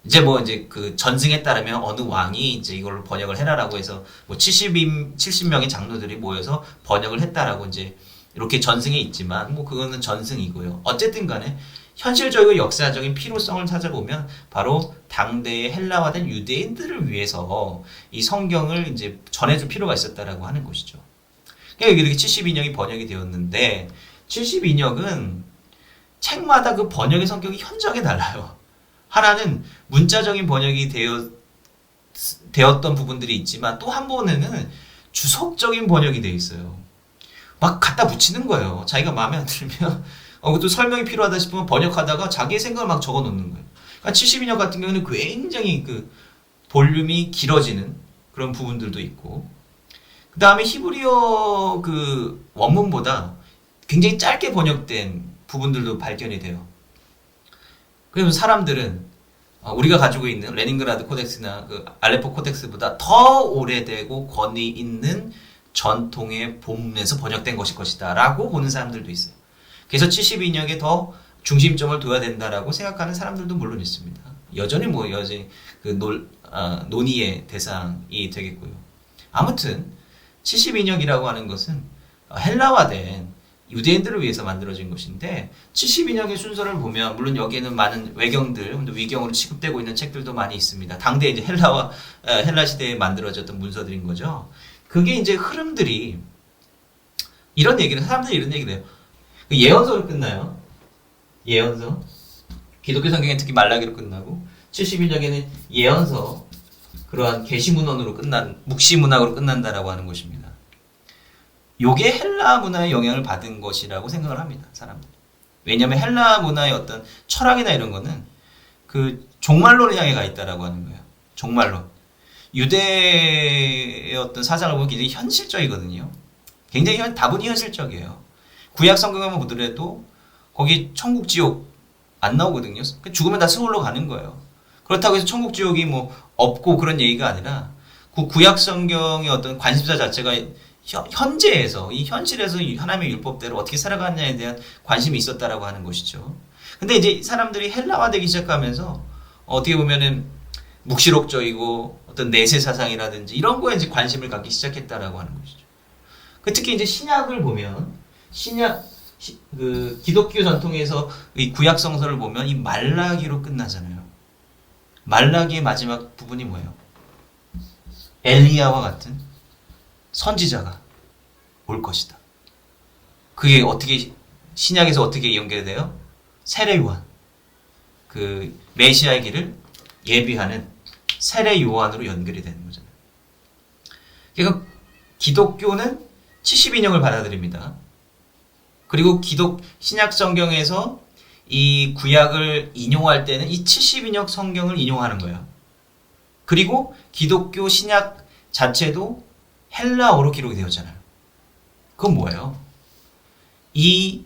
이제 그 전승에 따르면 어느 왕이 이제 이걸 번역을 해라라고 해서 뭐 70명의 장로들이 모여서 번역을 했다라고 이제 이렇게 전승에 있지만 뭐 그거는 전승이고요. 어쨌든 간에 현실적이고 역사적인 필요성을 찾아보면 바로 당대의 헬라화된 유대인들을 위해서 이 성경을 이제 전해줄 필요가 있었다라고 하는 것이죠. 그러니까 이렇게 72년이 번역이 되었는데 72년은 책마다 그 번역의 성격이 현저하게 달라요. 하나는 문자적인 번역이 되었던 부분들이 있지만 또 한 번에는 주석적인 번역이 되어 있어요. 막 갖다 붙이는 거예요. 자기가 마음에 안 들면 그것도 설명이 필요하다 싶으면 번역하다가 자기의 생각을 막 적어 놓는 거예요. 그러니까 72년 같은 경우는 굉장히 그 볼륨이 길어지는 그런 부분들도 있고 그 다음에 히브리어 그 원문보다 굉장히 짧게 번역된 부분들도 발견이 돼요. 그래서 사람들은 우리가 가지고 있는 레닌그라드 코덱스나 그 알레포 코덱스보다 더 오래되고 권위 있는 전통의 본문에서 번역된 것일 것이다 라고 보는 사람들도 있어요. 그래서 72년에 더 중심점을 둬야 된다라고 생각하는 사람들도 물론 있습니다. 여전히 그 논의의 대상이 되겠고요. 아무튼 72년이라고 하는 것은 헬라화된 유대인들을 위해서 만들어진 것인데 72년의 순서를 보면 물론 여기에는 많은 외경들, 위경으로 취급되고 있는 책들도 많이 있습니다. 당대 이제 헬라 시대에 만들어졌던 문서들인 거죠. 그게 이제 흐름들이 사람들이 이런 얘기를 해요. 예언서로 끝나요. 예언서. 기독교 성경에 특히 말라기로 끝나고 71년에는 예언서 그러한 계시문헌으로 묵시문학으로 끝난다라고 하는 것입니다. 요게 헬라 문화의 영향을 받은 것이라고 생각을 합니다. 사람들. 왜냐하면 헬라 문화의 어떤 철학이나 이런 거는 그 종말론을 향해 가 있다라고 하는 거예요. 종말론. 유대의 어떤 사상을 보면 굉장히 현실적이거든요. 굉장히 다분히 현실적이에요. 구약 성경을 보더라도 거기 천국 지옥 안 나오거든요. 죽으면 다 스올로 가는 거예요. 그렇다고 해서 천국 지옥이 뭐 없고 그런 얘기가 아니라 그 구약 성경의 어떤 관심사 자체가 현재에서 이 현실에서 하나님의 율법대로 어떻게 살아가느냐에 대한 관심이 있었다라고 하는 것이죠. 근데 이제 사람들이 헬라화되기 시작하면서 어떻게 보면은 묵시록적이고 어떤 내세 사상이라든지 이런 거에 이제 관심을 갖기 시작했다라고 하는 것이죠. 특히 이제 신약을 보면 그 기독교 전통에서 이 구약 성서를 보면 이 말라기로 끝나잖아요. 말라기의 마지막 부분이 뭐예요? 엘리야와 같은 선지자가 올 것이다. 그게 어떻게 신약에서 어떻게 연결돼요? 세례 요한. 그 메시아의 길을 예비하는 세례 요한으로 연결이 되는 거잖아요. 그러니까 기독교는 72년을 받아들입니다. 그리고 신약 성경에서 이 구약을 인용할 때는 이 72년 성경을 인용하는 거예요. 그리고 기독교 신약 자체도 헬라어로 기록이 되었잖아요. 그건 뭐예요? 이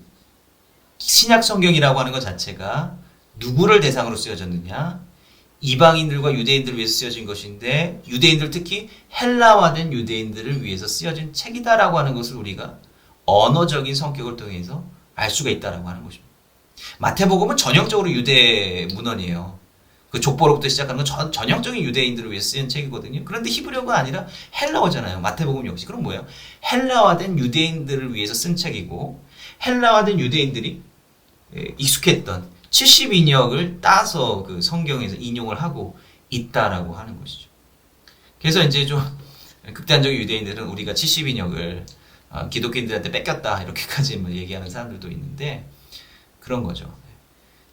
신약 성경이라고 하는 것 자체가 누구를 대상으로 쓰여졌느냐? 이방인들과 유대인들을 위해서 쓰여진 것인데 유대인들 특히 헬라화된 유대인들을 위해서 쓰여진 책이다라고 하는 것을 우리가 언어적인 성격을 통해서 알 수가 있다라고 하는 것입니다. 마태복음은 전형적으로 유대 문헌이에요. 그 족보로부터 시작하는 건 전형적인 유대인들을 위해 쓰인 책이거든요. 그런데 히브리어가 아니라 헬라어잖아요. 마태복음 역시. 그럼 뭐예요? 헬라화된 유대인들을 위해서 쓴 책이고 헬라화된 유대인들이 익숙했던 72역을 따서 그 성경에서 인용을 하고 있다라고 하는 것이죠. 그래서 이제 좀 극단적인 유대인들은 우리가 72역을 기독교인들한테 뺏겼다 이렇게까지 뭐 얘기하는 사람들도 있는데 그런 거죠.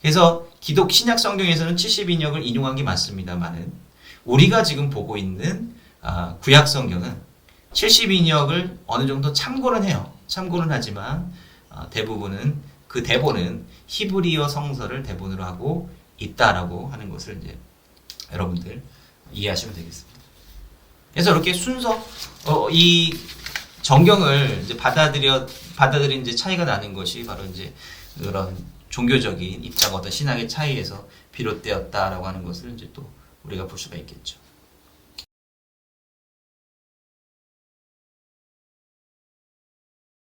그래서 신약 성경에서는 72역을 인용한 게 맞습니다만은 우리가 지금 보고 있는 구약 성경은 72역을 어느 정도 참고는 해요. 참고는 하지만 대부분은 그 대본은 히브리어 성서를 대본으로 하고 있다라고 하는 것을 이제 여러분들 이해하시면 되겠습니다. 그래서 이렇게 순서 이 정경을 이제 받아들인 이제 차이가 나는 것이 바로 이제 그런 종교적인 입장 어떤 신학의 차이에서 비롯되었다라고 하는 것을 이제 또 우리가 볼 수가 있겠죠.